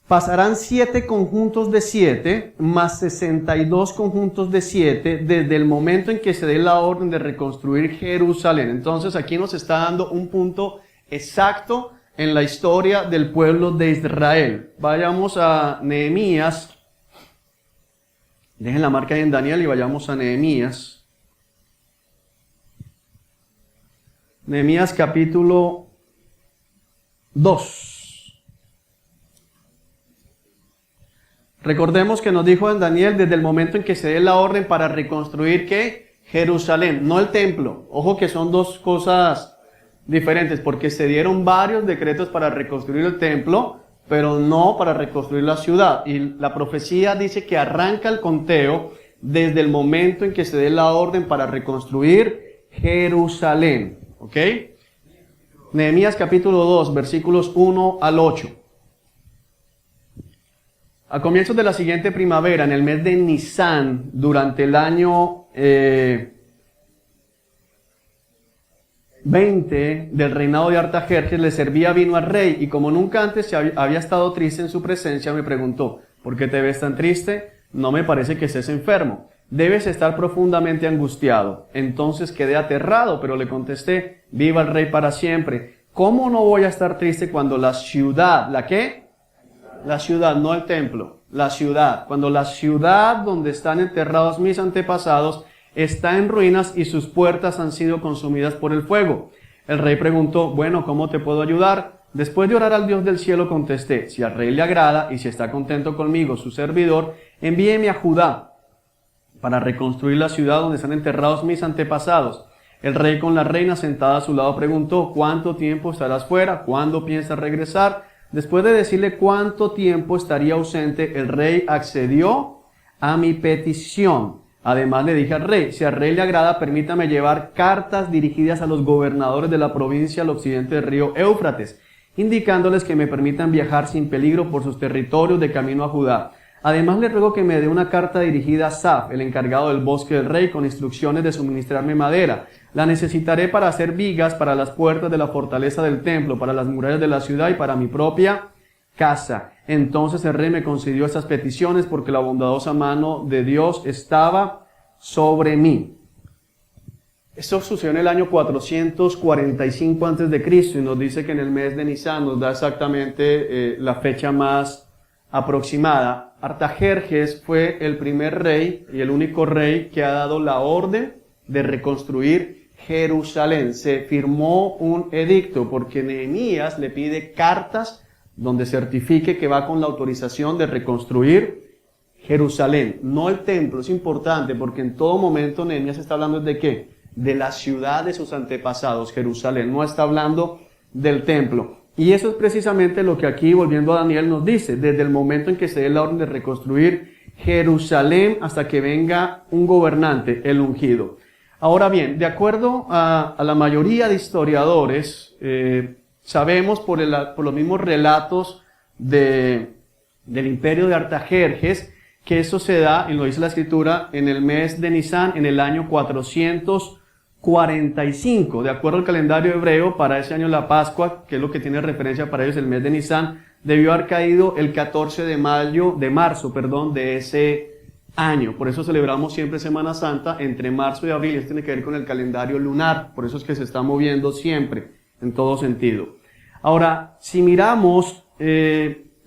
Pasarán 7 conjuntos de 7, más 62 conjuntos de 7, desde el momento en que se dé la orden de reconstruir Jerusalén. Entonces aquí nos está dando un punto exacto en la historia del pueblo de Israel. Vayamos a Nehemías. Dejen la marca ahí en Daniel y vayamos a Nehemías. Nehemías capítulo 2. Recordemos que nos dijo en Daniel desde el momento en que se dé la orden para reconstruir ¿qué? Jerusalén, no el templo. Ojo que son dos cosas diferentes, porque se dieron varios decretos para reconstruir el templo, pero no para reconstruir la ciudad. Y la profecía dice que arranca el conteo desde el momento en que se dé la orden para reconstruir Jerusalén. ¿Ok? Nehemías capítulo 2, versículos 1 al 8. A comienzos de la siguiente primavera, en el mes de Nisán, durante el año 20 del reinado de Artajerjes, le servía vino al rey, y como nunca antes había estado triste en su presencia, me preguntó, ¿por qué te ves tan triste? No me parece que estés enfermo. Debes estar profundamente angustiado. Entonces quedé aterrado, pero le contesté, viva el rey para siempre. ¿Cómo no voy a estar triste cuando la ciudad, ¿la qué? La ciudad, no el templo, la ciudad. Cuando la ciudad donde están enterrados mis antepasados está en ruinas y sus puertas han sido consumidas por el fuego. El rey preguntó, bueno, ¿cómo te puedo ayudar? Después de orar al Dios del cielo contesté, si al rey le agrada y si está contento conmigo, su servidor, envíeme a Judá para reconstruir la ciudad donde están enterrados mis antepasados. El rey con la reina sentada a su lado preguntó, ¿cuánto tiempo estarás fuera? ¿Cuándo piensas regresar? Después de decirle cuánto tiempo estaría ausente, el rey accedió a mi petición. Además le dije al rey, si al rey le agrada, permítame llevar cartas dirigidas a los gobernadores de la provincia al occidente del río Éufrates, indicándoles que me permitan viajar sin peligro por sus territorios de camino a Judá. Además le ruego que me dé una carta dirigida a Saf, el encargado del bosque del rey, con instrucciones de suministrarme madera. La necesitaré para hacer vigas para las puertas de la fortaleza del templo, para las murallas de la ciudad y para mi propia casa. Entonces el rey me concedió estas peticiones porque la bondadosa mano de Dios estaba sobre mí. Esto sucedió en el año 445 a.C. y nos dice que en el mes de Nisan nos da exactamente la fecha más aproximada. Artajerjes fue el primer rey y el único rey que ha dado la orden de reconstruir Jerusalén. Se firmó un edicto porque Nehemías le pide cartas donde certifique que va con la autorización de reconstruir Jerusalén, no el templo. Es importante porque en todo momento Nehemías está hablando de ¿qué? De la ciudad de sus antepasados, Jerusalén, no está hablando del templo. Y eso es precisamente lo que aquí, volviendo a Daniel, nos dice, desde el momento en que se dé la orden de reconstruir Jerusalén hasta que venga un gobernante, el ungido. Ahora bien, de acuerdo a la mayoría de historiadores, sabemos por los mismos relatos del imperio de Artajerjes, que eso se da, y lo dice la escritura, en el mes de Nisan, en el año 445. De acuerdo al calendario hebreo, para ese año la Pascua, que es lo que tiene referencia para ellos el mes de Nisan, debió haber caído el 14 de marzo de ese año. Por eso celebramos siempre Semana Santa entre marzo y abril. Esto tiene que ver con el calendario lunar, por eso es que se está moviendo siempre, en todo sentido. Ahora, si miramos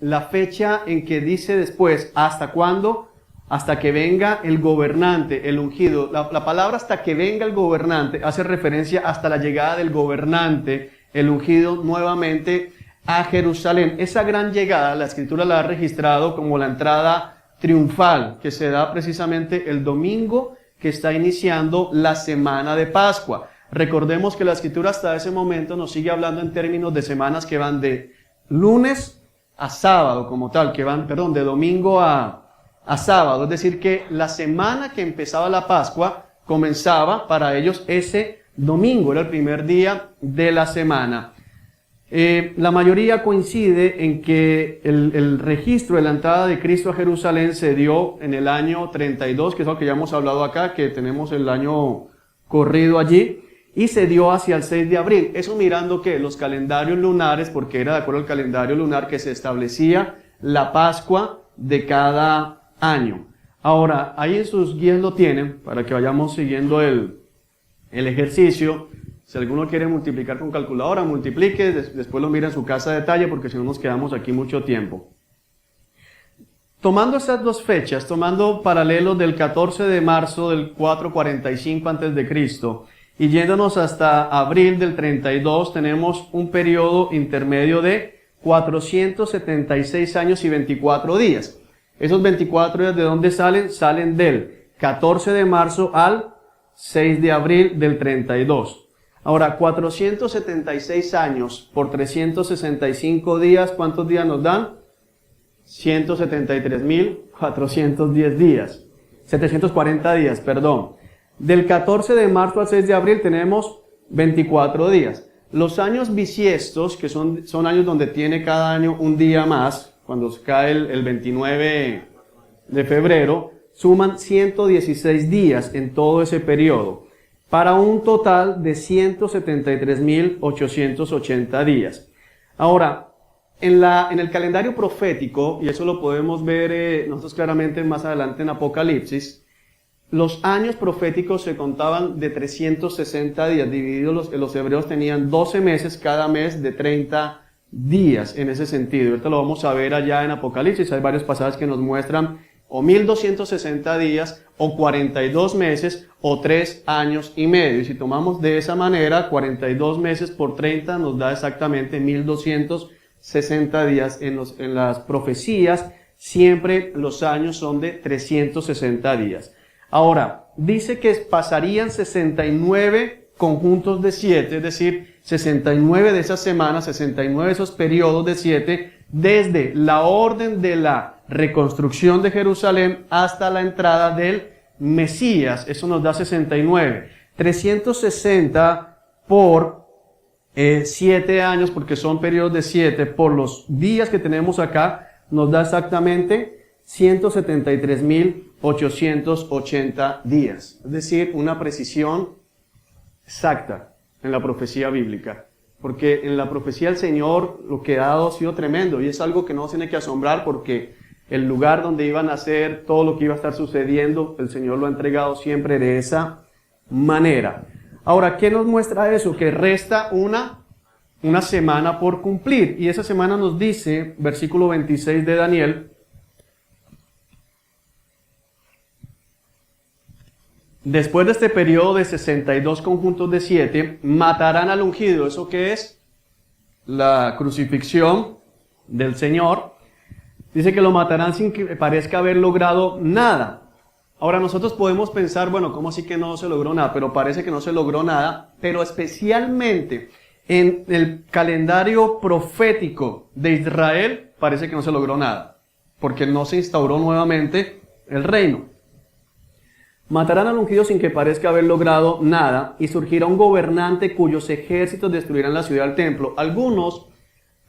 la fecha en que dice después, ¿hasta cuándo? Hasta que venga el gobernante, el ungido. La palabra hasta que venga el gobernante hace referencia hasta la llegada del gobernante, el ungido, nuevamente a Jerusalén. Esa gran llegada, la escritura la ha registrado como la entrada triunfal, que se da precisamente el domingo que está iniciando la semana de Pascua. Recordemos que la escritura hasta ese momento nos sigue hablando en términos de semanas que van de lunes a sábado como tal, de domingo a sábado, es decir que la semana que empezaba la Pascua comenzaba para ellos ese domingo, era el primer día de la semana. La mayoría coincide en que el registro de la entrada de Cristo a Jerusalén se dio en el año 32, que es lo que ya hemos hablado acá, que tenemos el año corrido allí, y se dio hacia el 6 de abril. Eso mirando que los calendarios lunares, porque era de acuerdo al calendario lunar que se establecía la Pascua de cada año. Ahora, ahí en sus guías lo tienen, para que vayamos siguiendo el ejercicio. Si alguno quiere multiplicar con calculadora, multiplique, después lo mira en su casa de detalle, porque si no nos quedamos aquí mucho tiempo. Tomando esas dos fechas, tomando paralelos del 14 de marzo del 445 a.C., y yéndonos hasta abril del 32, tenemos un periodo intermedio de 476 años y 24 días. Esos 24 días, ¿de dónde salen? Salen del 14 de marzo al 6 de abril del 32. Ahora, 476 años por 365 días, ¿cuántos días nos dan? 173.410 días. 740 días, perdón. Del 14 de marzo al 6 de abril tenemos 24 días. Los años bisiestos, que son años donde tiene cada año un día más, cuando cae el 29 de febrero, suman 116 días en todo ese periodo, para un total de 173.880 días. Ahora, en el calendario profético, y eso lo podemos ver nosotros claramente más adelante en Apocalipsis, los años proféticos se contaban de 360 días, divididos, los hebreos tenían 12 meses, cada mes de 30 días en ese sentido. Ahorita lo vamos a ver allá en Apocalipsis, hay varios pasajes que nos muestran o 1260 días, o 42 meses, o 3 años y medio. Y si tomamos de esa manera, 42 meses por 30 nos da exactamente 1260 días. En las profecías, siempre los años son de 360 días. Ahora, dice que pasarían 69 conjuntos de 7, es decir, 69 de esas semanas, 69 de esos periodos de 7, desde la orden de la reconstrucción de Jerusalén hasta la entrada del Mesías, eso nos da 69. 360 por 7 años, porque son periodos de 7, por los días que tenemos acá, nos da exactamente 173.880 días. Es decir, una precisión exacta en la profecía bíblica. Porque en la profecía del Señor lo que ha dado ha sido tremendo, y es algo que no nos tiene que asombrar, porque el lugar donde iban a hacer todo lo que iba a estar sucediendo, el Señor lo ha entregado siempre de esa manera. Ahora, ¿qué nos muestra eso? Que resta una semana por cumplir. Y esa semana nos dice, versículo 26 de Daniel, después de este periodo de 62 conjuntos de 7, matarán al ungido. ¿Eso qué es? La crucifixión del Señor. Dice que lo matarán sin que parezca haber logrado nada. Ahora nosotros podemos pensar, bueno, ¿cómo así que no se logró nada? Pero parece que no se logró nada, pero especialmente en el calendario profético de Israel parece que no se logró nada, porque no se instauró nuevamente el reino. Matarán al ungido sin que parezca haber logrado nada, y surgirá un gobernante cuyos ejércitos destruirán la ciudad del templo. Algunos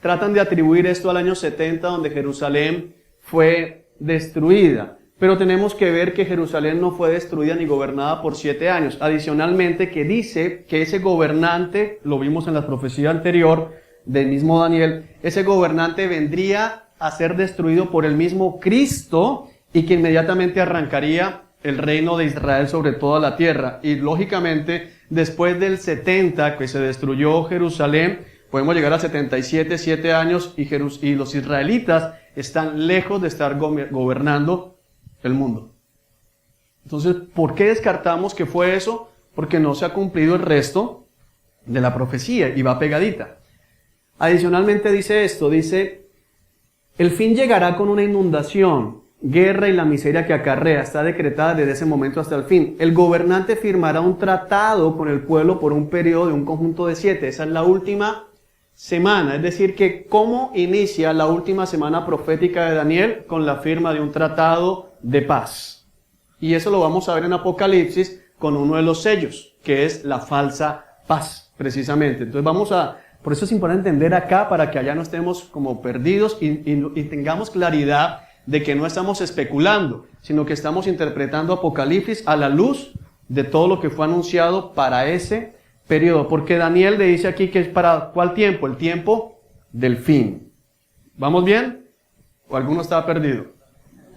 tratan de atribuir esto al año 70, donde Jerusalén fue destruida. Pero tenemos que ver que Jerusalén no fue destruida ni gobernada por 7 años. Adicionalmente, que dice que ese gobernante, lo vimos en la profecía anterior del mismo Daniel, ese gobernante vendría a ser destruido por el mismo Cristo y que inmediatamente arrancaría el reino de Israel sobre toda la tierra. Y lógicamente, después del 70 que se destruyó Jerusalén, podemos llegar a 77, 7 años y los israelitas están lejos de estar gobernando el mundo. Entonces, ¿por qué descartamos que fue eso? Porque no se ha cumplido el resto de la profecía y va pegadita. Adicionalmente dice esto, dice, el fin llegará con una inundación, guerra y la miseria que acarrea, está decretada desde ese momento hasta el fin. El gobernante firmará un tratado con el pueblo por un periodo de un conjunto de 7. Esa es la última semana, es decir, que ¿cómo inicia la última semana profética de Daniel? Con la firma de un tratado de paz. Y eso lo vamos a ver en Apocalipsis con uno de los sellos, que es la falsa paz, precisamente. Entonces por eso es importante entender acá, para que allá no estemos como perdidos y tengamos claridad de que no estamos especulando, sino que estamos interpretando Apocalipsis a la luz de todo lo que fue anunciado para ese periodo. Porque Daniel le dice aquí que es para ¿cuál tiempo? El tiempo del fin. ¿Vamos bien? ¿O alguno estaba perdido?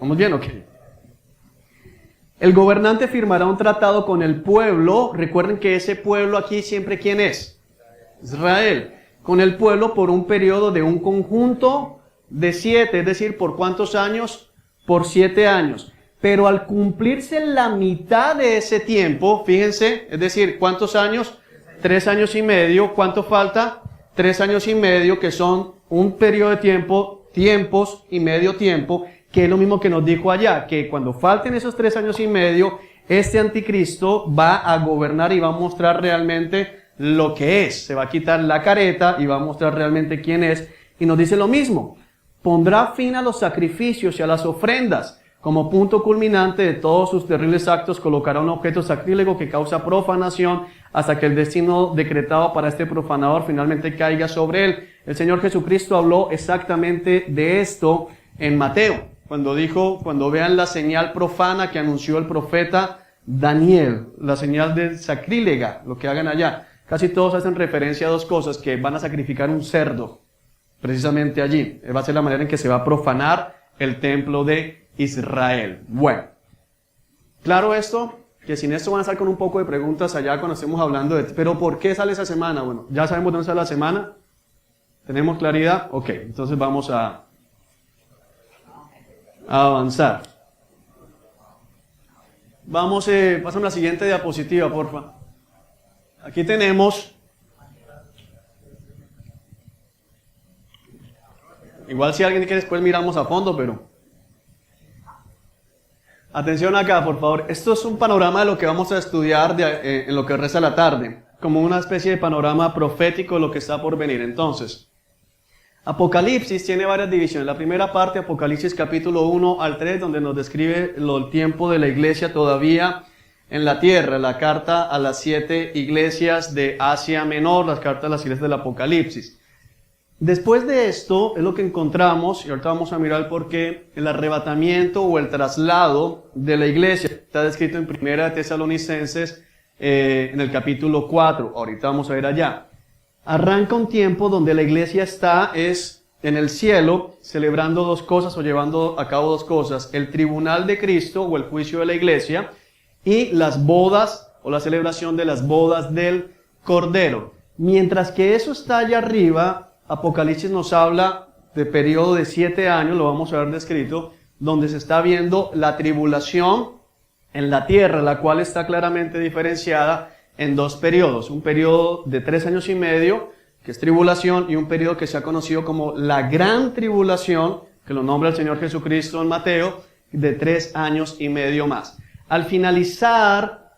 ¿Vamos bien? Ok. El gobernante firmará un tratado con el pueblo. Recuerden que ese pueblo aquí siempre, ¿quién es? Israel. Con el pueblo por un periodo de un conjunto de 7, es decir, ¿por cuántos años? Por 7 años. Pero al cumplirse la mitad de ese tiempo, fíjense, es decir, ¿cuántos años? 3 años y medio. ¿Cuánto falta? 3 años y medio, que son un periodo de tiempo, tiempos y medio tiempo, que es lo mismo que nos dijo allá, que cuando falten esos 3 años y medio, este anticristo va a gobernar y va a mostrar realmente lo que es. Se va a quitar la careta y va a mostrar realmente quién es. Y nos dice lo mismo, pondrá fin a los sacrificios y a las ofrendas. Como punto culminante de todos sus terribles actos, colocará un objeto sacrílego que causa profanación hasta que el destino decretado para este profanador finalmente caiga sobre él. El Señor Jesucristo habló exactamente de esto en Mateo, cuando dijo, cuando vean la señal profana que anunció el profeta Daniel, la señal de sacrílega, lo que hagan allá. Casi todos hacen referencia a dos cosas, que van a sacrificar un cerdo, precisamente allí. Va a ser la manera en que se va a profanar el templo de Israel. Bueno, claro esto, que sin esto van a estar con un poco de preguntas allá cuando estemos hablando de, pero ¿por qué sale esa semana? Bueno, ya sabemos dónde sale la semana. ¿Tenemos claridad? Ok, entonces vamos a avanzar. Vamos, pásame la siguiente diapositiva, porfa. Aquí tenemos, igual si alguien quiere después miramos a fondo, pero atención acá, por favor. Esto es un panorama de lo que vamos a estudiar en lo que resta la tarde, como una especie de panorama profético de lo que está por venir. Entonces, Apocalipsis tiene varias divisiones. La primera parte, Apocalipsis capítulo 1 al 3, donde nos describe el tiempo de la iglesia todavía en la tierra, la carta a las 7 iglesias de Asia Menor, las cartas a las iglesias del Apocalipsis. Después de esto es lo que encontramos, y ahorita vamos a mirar por qué, el arrebatamiento o el traslado de la iglesia. Está descrito en 1 Tesalonicenses en el capítulo 4, ahorita vamos a ver allá. Arranca un tiempo donde la iglesia es en el cielo celebrando dos cosas o llevando a cabo dos cosas: el tribunal de Cristo o el juicio de la iglesia y las bodas o la celebración de las bodas del Cordero. Mientras que eso está allá arriba, Apocalipsis nos habla de periodo de 7 años, lo vamos a ver descrito, donde se está viendo la tribulación en la tierra, la cual está claramente diferenciada en dos periodos: un periodo de 3 años y medio, que es tribulación, y un periodo que se ha conocido como la gran tribulación, que lo nombra el Señor Jesucristo en Mateo, de 3 años y medio más. Al finalizar,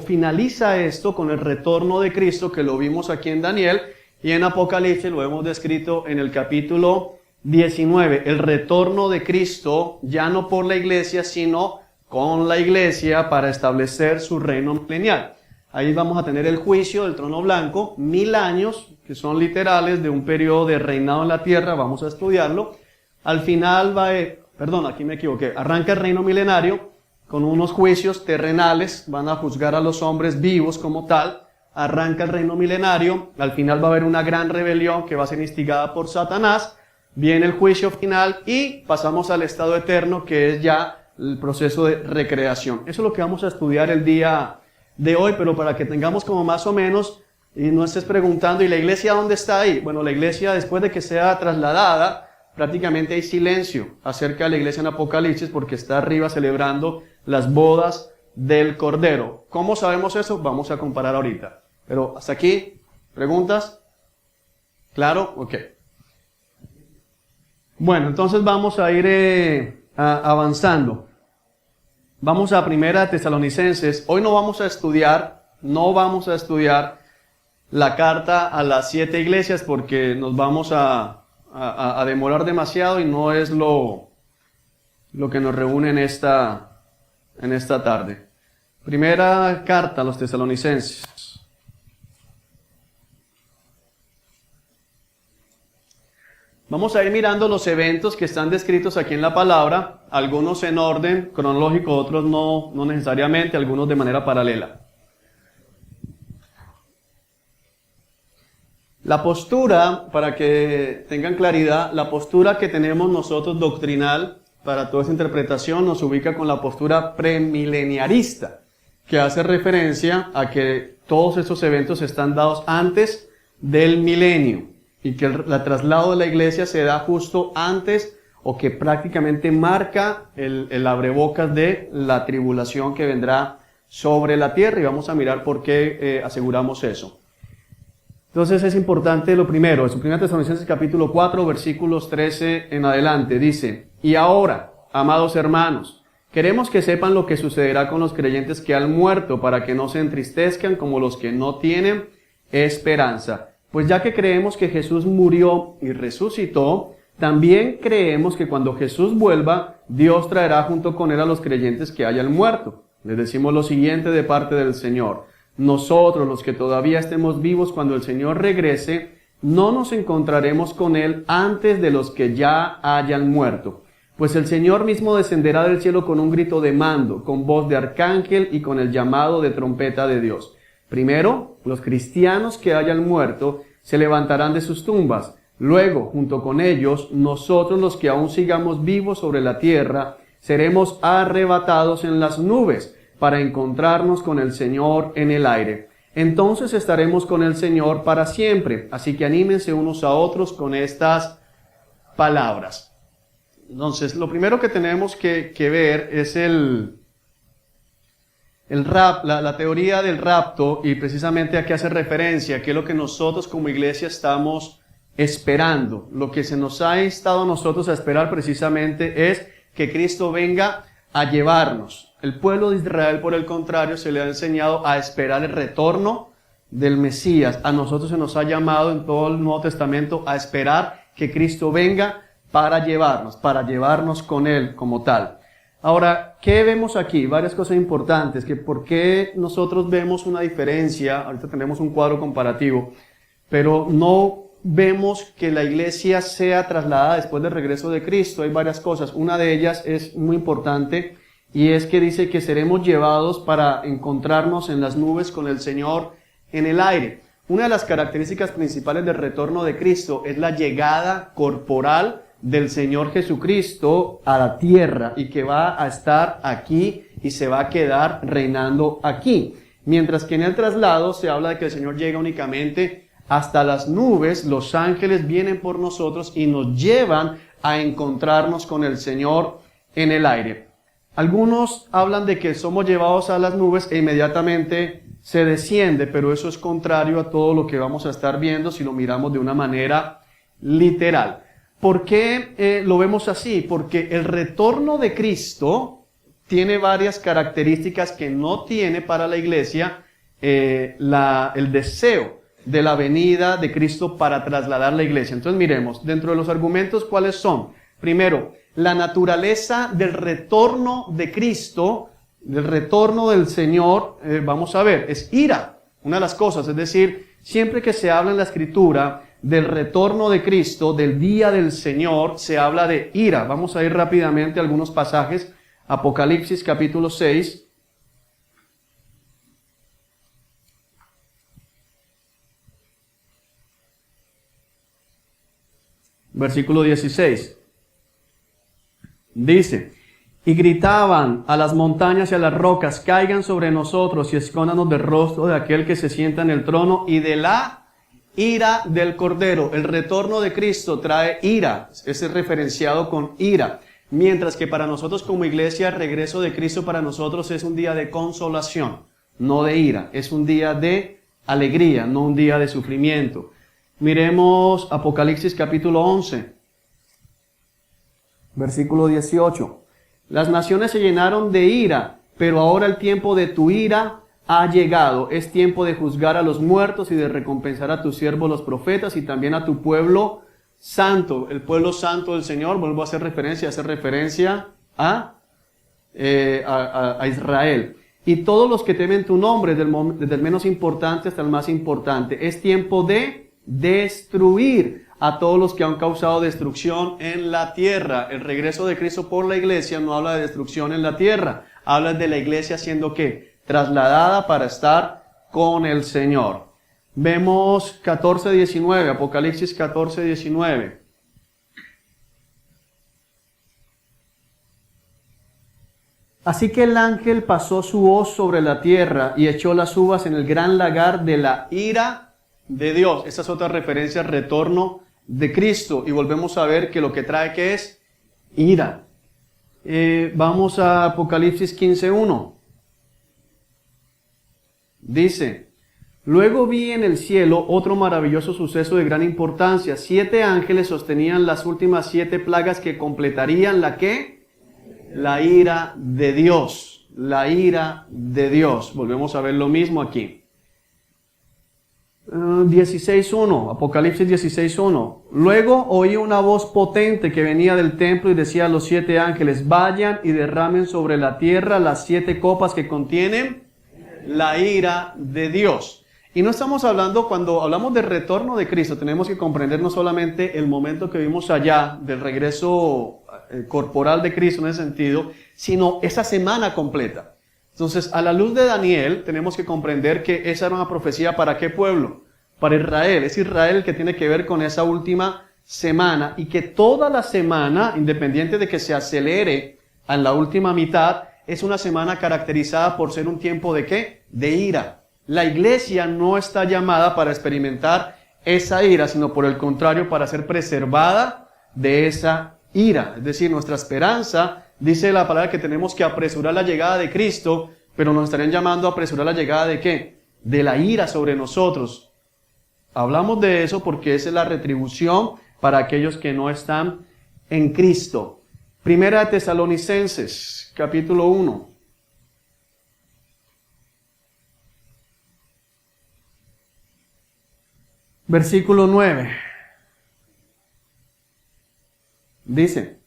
finaliza esto con el retorno de Cristo, que lo vimos aquí en Daniel, y en Apocalipsis lo hemos descrito en el capítulo 19, el retorno de Cristo, ya no por la iglesia, sino con la iglesia para establecer su reino milenial. Ahí vamos a tener el juicio del trono blanco, 1000 años, que son literales de un periodo de reinado en la tierra, vamos a estudiarlo. Al final aquí me equivoqué, arranca el reino milenario con unos juicios terrenales, van a juzgar a los hombres vivos como tal, arranca el reino milenario, al final va a haber una gran rebelión que va a ser instigada por Satanás, viene el juicio final y pasamos al estado eterno, que es ya el proceso de recreación. Eso es lo que vamos a estudiar el día de hoy, pero para que tengamos como más o menos, y no estés preguntando, ¿y la iglesia dónde está ahí? Bueno, la iglesia, después de que sea trasladada, prácticamente hay silencio acerca de la iglesia en Apocalipsis, porque está arriba celebrando las bodas del Cordero. ¿Cómo sabemos eso? Vamos a comparar ahorita. Pero hasta aquí, ¿preguntas? ¿Claro? Ok. Bueno, entonces vamos a ir avanzando. Vamos a 1 Tesalonicenses. Hoy no vamos a estudiar la carta a las 7 iglesias, porque nos vamos a demorar demasiado y no es lo que nos reúne en esta tarde. Primera carta a los tesalonicenses. Vamos a ir mirando los eventos que están descritos aquí en la palabra, algunos en orden cronológico, otros no necesariamente, algunos de manera paralela. La postura, para que tengan claridad, la postura que tenemos nosotros doctrinal para toda esa interpretación nos ubica con la postura premileniarista, que hace referencia a que todos estos eventos están dados antes del milenio y que el traslado de la iglesia se da justo antes, o que prácticamente marca el abrebocas de la tribulación que vendrá sobre la tierra, y vamos a mirar por qué aseguramos eso. Entonces es importante lo primero, en 1 Tesalonicenses capítulo 4, versículos 13 en adelante, dice: y ahora, amados hermanos, queremos que sepan lo que sucederá con los creyentes que han muerto, para que no se entristezcan como los que no tienen esperanza. Pues ya que creemos que Jesús murió y resucitó, también creemos que cuando Jesús vuelva, Dios traerá junto con él a los creyentes que hayan muerto. Les decimos lo siguiente de parte del Señor: nosotros, los que todavía estemos vivos cuando el Señor regrese, no nos encontraremos con él antes de los que ya hayan muerto. Pues el Señor mismo descenderá del cielo con un grito de mando, con voz de arcángel y con el llamado de trompeta de Dios. Primero, los cristianos que hayan muerto se levantarán de sus tumbas. Luego, junto con ellos, nosotros los que aún sigamos vivos sobre la tierra, seremos arrebatados en las nubes para encontrarnos con el Señor en el aire. Entonces estaremos con el Señor para siempre. Así que anímense unos a otros con estas palabras. Entonces, lo primero que tenemos que ver es la teoría del rapto, y precisamente a qué hace referencia, qué es lo que nosotros como iglesia estamos esperando. Lo que se nos ha instado a nosotros a esperar precisamente es que Cristo venga a llevarnos. El pueblo de Israel, por el contrario, se le ha enseñado a esperar el retorno del Mesías. A nosotros se nos ha llamado en todo el Nuevo Testamento a esperar que Cristo venga para llevarnos con Él como tal. Ahora, ¿qué vemos aquí? Varias cosas importantes, que por qué nosotros vemos una diferencia, ahorita tenemos un cuadro comparativo, pero no vemos que la iglesia sea trasladada después del regreso de Cristo. Hay varias cosas. Una de ellas es muy importante y es que dice que seremos llevados para encontrarnos en las nubes con el Señor en el aire. Una de las características principales del retorno de Cristo es la llegada corporal del Señor Jesucristo a la tierra y que va a estar aquí y se va a quedar reinando aquí. Mientras que en el traslado se habla de que el Señor llega únicamente hasta las nubes, los ángeles vienen por nosotros y nos llevan a encontrarnos con el Señor en el aire. Algunos hablan de que somos llevados a las nubes e inmediatamente se desciende, pero eso es contrario a todo lo que vamos a estar viendo si lo miramos de una manera literal. ¿Por qué lo vemos así? Porque el retorno de Cristo tiene varias características que no tiene para la iglesia el deseo de la venida de Cristo para trasladar la iglesia. Entonces miremos, dentro de los argumentos, ¿cuáles son? Primero, la naturaleza del retorno de Cristo, del retorno del Señor, vamos a ver, es ira, una de las cosas, es decir, siempre que se habla en la Escritura del retorno de Cristo, del día del Señor, se habla de ira. Vamos a ir rápidamente a algunos pasajes. Apocalipsis capítulo 6. Versículo 16. Dice: y gritaban a las montañas y a las rocas, caigan sobre nosotros y escóndanos del rostro de aquel que se sienta en el trono y de la ira del Cordero. El retorno de Cristo trae ira, es referenciado con ira. Mientras que para nosotros como iglesia, el regreso de Cristo para nosotros es un día de consolación, no de ira. Es un día de alegría, no un día de sufrimiento. Miremos Apocalipsis capítulo 11, versículo 18. Las naciones se llenaron de ira, pero ahora el tiempo de tu ira ha llegado. Es tiempo de juzgar a los muertos y de recompensar a tus siervos los profetas y también a tu pueblo santo. El pueblo santo del Señor, vuelvo a hacer referencia a Israel. Y todos los que temen tu nombre, desde el menos importante hasta el más importante. Es tiempo de destruir a todos los que han causado destrucción en la tierra. El regreso de Cristo por la iglesia no habla de destrucción en la tierra, habla de la iglesia siendo ¿qué? Trasladada para estar con el Señor. Vemos 14:19, Apocalipsis 14:19. Así que el ángel pasó su hoz sobre la tierra y echó las uvas en el gran lagar de la ira de Dios. Esta es otra referencia al retorno de Cristo. Y volvemos a ver que lo que trae que es ira. Vamos a Apocalipsis 15:1. Dice: luego vi en el cielo otro maravilloso suceso de gran importancia. 7 ángeles sostenían las últimas 7 plagas que completarían ¿la qué? La ira de Dios. La ira de Dios. Volvemos a ver lo mismo aquí. 16:1, Apocalipsis 16:1. Luego oí una voz potente que venía del templo y decía a los 7 ángeles: vayan y derramen sobre la tierra las 7 copas que contienen la ira de Dios. Y no estamos hablando, cuando hablamos del retorno de Cristo, tenemos que comprender no solamente el momento que vimos allá, del regreso corporal de Cristo en ese sentido, sino esa semana completa. Entonces, a la luz de Daniel, tenemos que comprender que esa era una profecía ¿para qué pueblo? Para Israel. Es Israel el que tiene que ver con esa última semana, y que toda la semana, independiente de que se acelere en la última mitad, es una semana caracterizada por ser un tiempo ¿de qué? De ira. La iglesia no está llamada para experimentar esa ira, sino por el contrario, para ser preservada de esa ira. Es decir, nuestra esperanza, dice la palabra que tenemos que apresurar la llegada de Cristo, pero nos estarían llamando a apresurar la llegada ¿de qué? De la ira sobre nosotros. Hablamos de eso porque esa es la retribución para aquellos que no están en Cristo. Primera de Tesalonicenses, capítulo 1. Versículo 9. Dice,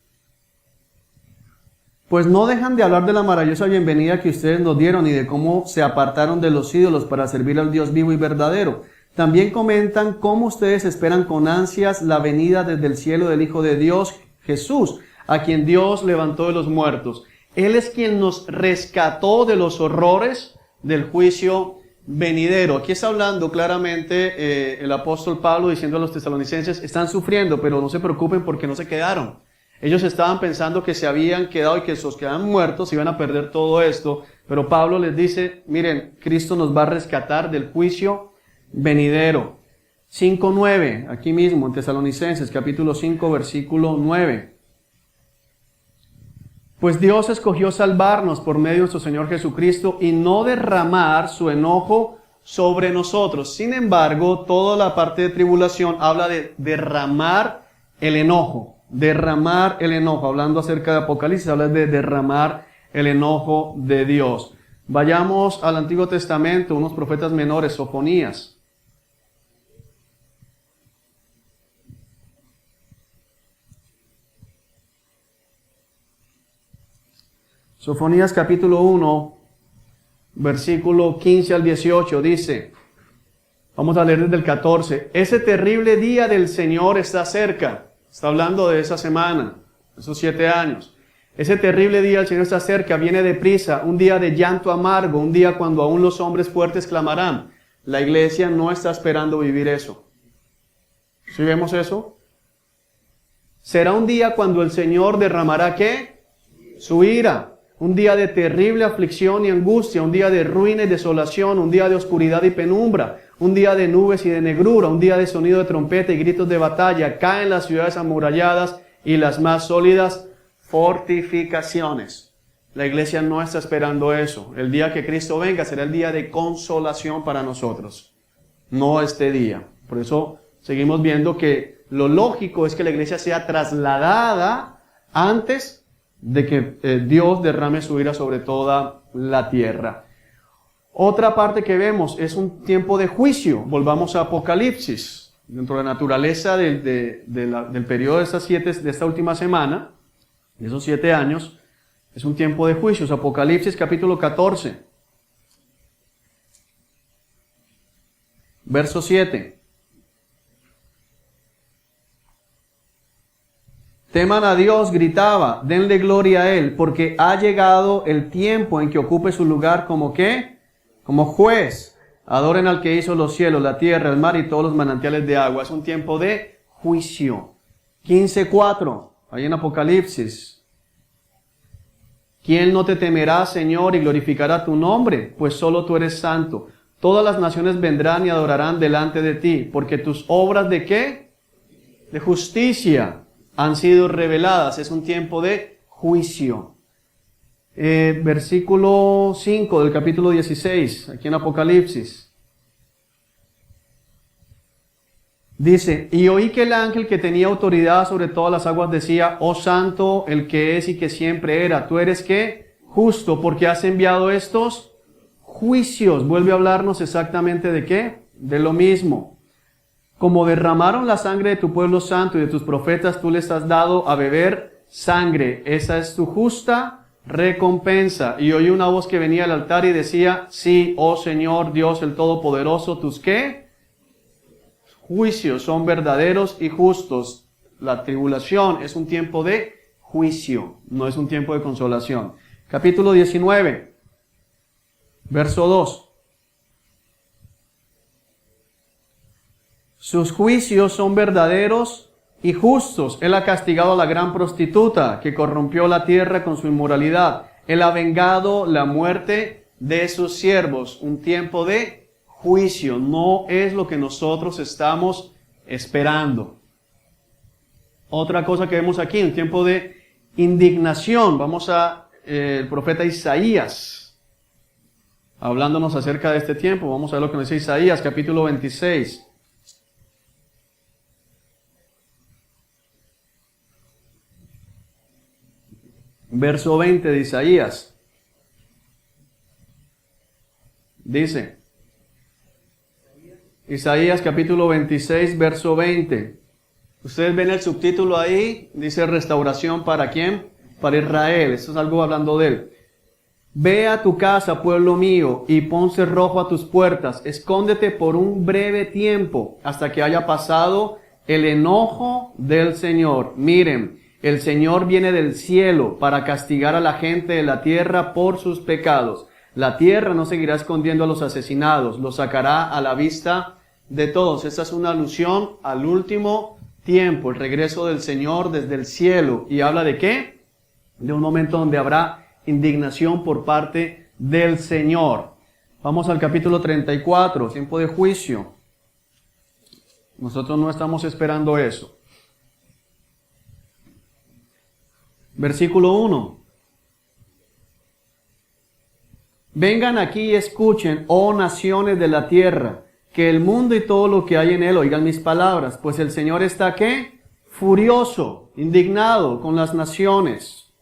pues no dejan de hablar de la maravillosa bienvenida que ustedes nos dieron y de cómo se apartaron de los ídolos para servir al Dios vivo y verdadero. También comentan cómo ustedes esperan con ansias la venida desde el cielo del Hijo de Dios, Jesús, a quien Dios levantó de los muertos. Él es quien nos rescató de los horrores del juicio venidero. Aquí está hablando claramente el apóstol Pablo diciendo a los tesalonicenses, están sufriendo, pero no se preocupen porque no se quedaron. Ellos estaban pensando que se habían quedado y que los quedaban muertos iban a perder todo esto, pero Pablo les dice, miren, Cristo nos va a rescatar del juicio venidero. 5:9, aquí mismo en Tesalonicenses, capítulo 5, versículo 9. Pues Dios escogió salvarnos por medio de nuestro Señor Jesucristo y no derramar su enojo sobre nosotros. Sin embargo, toda la parte de tribulación habla de derramar el enojo. Derramar el enojo. Hablando acerca de Apocalipsis, habla de derramar el enojo de Dios. Vayamos al Antiguo Testamento, unos profetas menores, Sofonías. Sofonías capítulo 1, versículo 15 al 18 dice, vamos a leer desde el 14, ese terrible día del Señor está cerca, está hablando de esa semana, esos 7 años, ese terrible día del Señor está cerca, viene deprisa, un día de llanto amargo, un día cuando aún los hombres fuertes clamarán. La iglesia no está esperando vivir eso. ¿Sí vemos eso? Será un día cuando el Señor derramará ¿qué? Su ira. Un día de terrible aflicción y angustia, un día de ruina y desolación, un día de oscuridad y penumbra, un día de nubes y de negrura, un día de sonido de trompeta y gritos de batalla. Caen las ciudades amuralladas y las más sólidas fortificaciones. La iglesia no está esperando eso. El día que Cristo venga será el día de consolación para nosotros, no este día. Por eso seguimos viendo que lo lógico es que la iglesia sea trasladada antes de que Dios derrame su ira sobre toda la tierra. Otra parte que vemos es un tiempo de juicio. Volvamos a Apocalipsis. Dentro de la naturaleza del periodo de esta última semana, de esos 7 años, es un tiempo de juicios. Apocalipsis capítulo 14, verso 7. Teman a Dios, gritaba, denle gloria a Él, porque ha llegado el tiempo en que ocupe su lugar como ¿qué? Como juez. Adoren al que hizo los cielos, la tierra, el mar y todos los manantiales de agua. Es un tiempo de juicio. 15:4, ahí en Apocalipsis. ¿Quién no te temerá, Señor, y glorificará tu nombre? Pues solo tú eres santo. Todas las naciones vendrán y adorarán delante de ti, porque tus obras ¿de qué? De justicia han sido reveladas. Es un tiempo de juicio. Versículo 5 del capítulo 16, aquí en Apocalipsis. Dice, y oí que el ángel que tenía autoridad sobre todas las aguas decía, oh santo, el que es y que siempre era, tú eres ¿qué? Justo, porque has enviado estos juicios. Vuelve a hablarnos exactamente de ¿qué? De lo mismo. Como derramaron la sangre de tu pueblo santo y de tus profetas, tú les has dado a beber sangre. Esa es tu justa recompensa. Y oí una voz que venía al altar y decía, sí, oh Señor Dios el Todopoderoso, tus ¿qué? Juicios son verdaderos y justos. La tribulación es un tiempo de juicio, no es un tiempo de consolación. Capítulo 19, verso 2. Sus juicios son verdaderos y justos. Él ha castigado a la gran prostituta que corrompió la tierra con su inmoralidad. Él ha vengado la muerte de sus siervos. Un tiempo de juicio. No es lo que nosotros estamos esperando. Otra cosa que vemos aquí, un tiempo de indignación. Vamos a el profeta Isaías, hablándonos acerca de este tiempo. Vamos a ver lo que nos dice Isaías, capítulo 26. Verso 20 de Isaías. Dice, Isaías capítulo 26, verso 20. Ustedes ven el subtítulo ahí, dice restauración ¿para quién? Para Israel. Esto es algo hablando de él. Ve a tu casa, pueblo mío, y pon cerrojo a tus puertas. Escóndete por un breve tiempo hasta que haya pasado el enojo del Señor. Miren, el Señor viene del cielo para castigar a la gente de la tierra por sus pecados. La tierra no seguirá escondiendo a los asesinados, los sacará a la vista de todos. Esta es una alusión al último tiempo, el regreso del Señor desde el cielo. ¿Y habla de qué? De un momento donde habrá indignación por parte del Señor. Vamos al capítulo 34, tiempo de juicio. Nosotros no estamos esperando eso. Versículo 1. Vengan aquí y escuchen, oh naciones de la tierra, que el mundo y todo lo que hay en él oigan mis palabras, pues el Señor está ¿qué? Furioso, indignado con las naciones,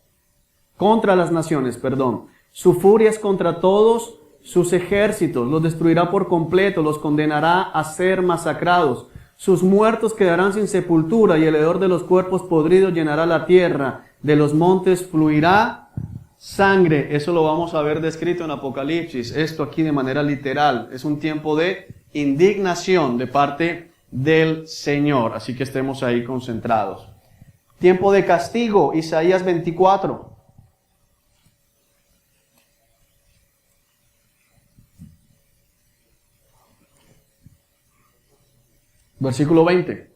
contra las naciones, perdón. Su furia es contra todos sus ejércitos, los destruirá por completo, los condenará a ser masacrados. Sus muertos quedarán sin sepultura y el hedor de los cuerpos podridos llenará la tierra. De los montes fluirá sangre. Eso lo vamos a ver descrito en Apocalipsis. Esto aquí de manera literal. Es un tiempo de indignación de parte del Señor. Así que estemos ahí concentrados. Tiempo de castigo. Isaías 24. Versículo 20.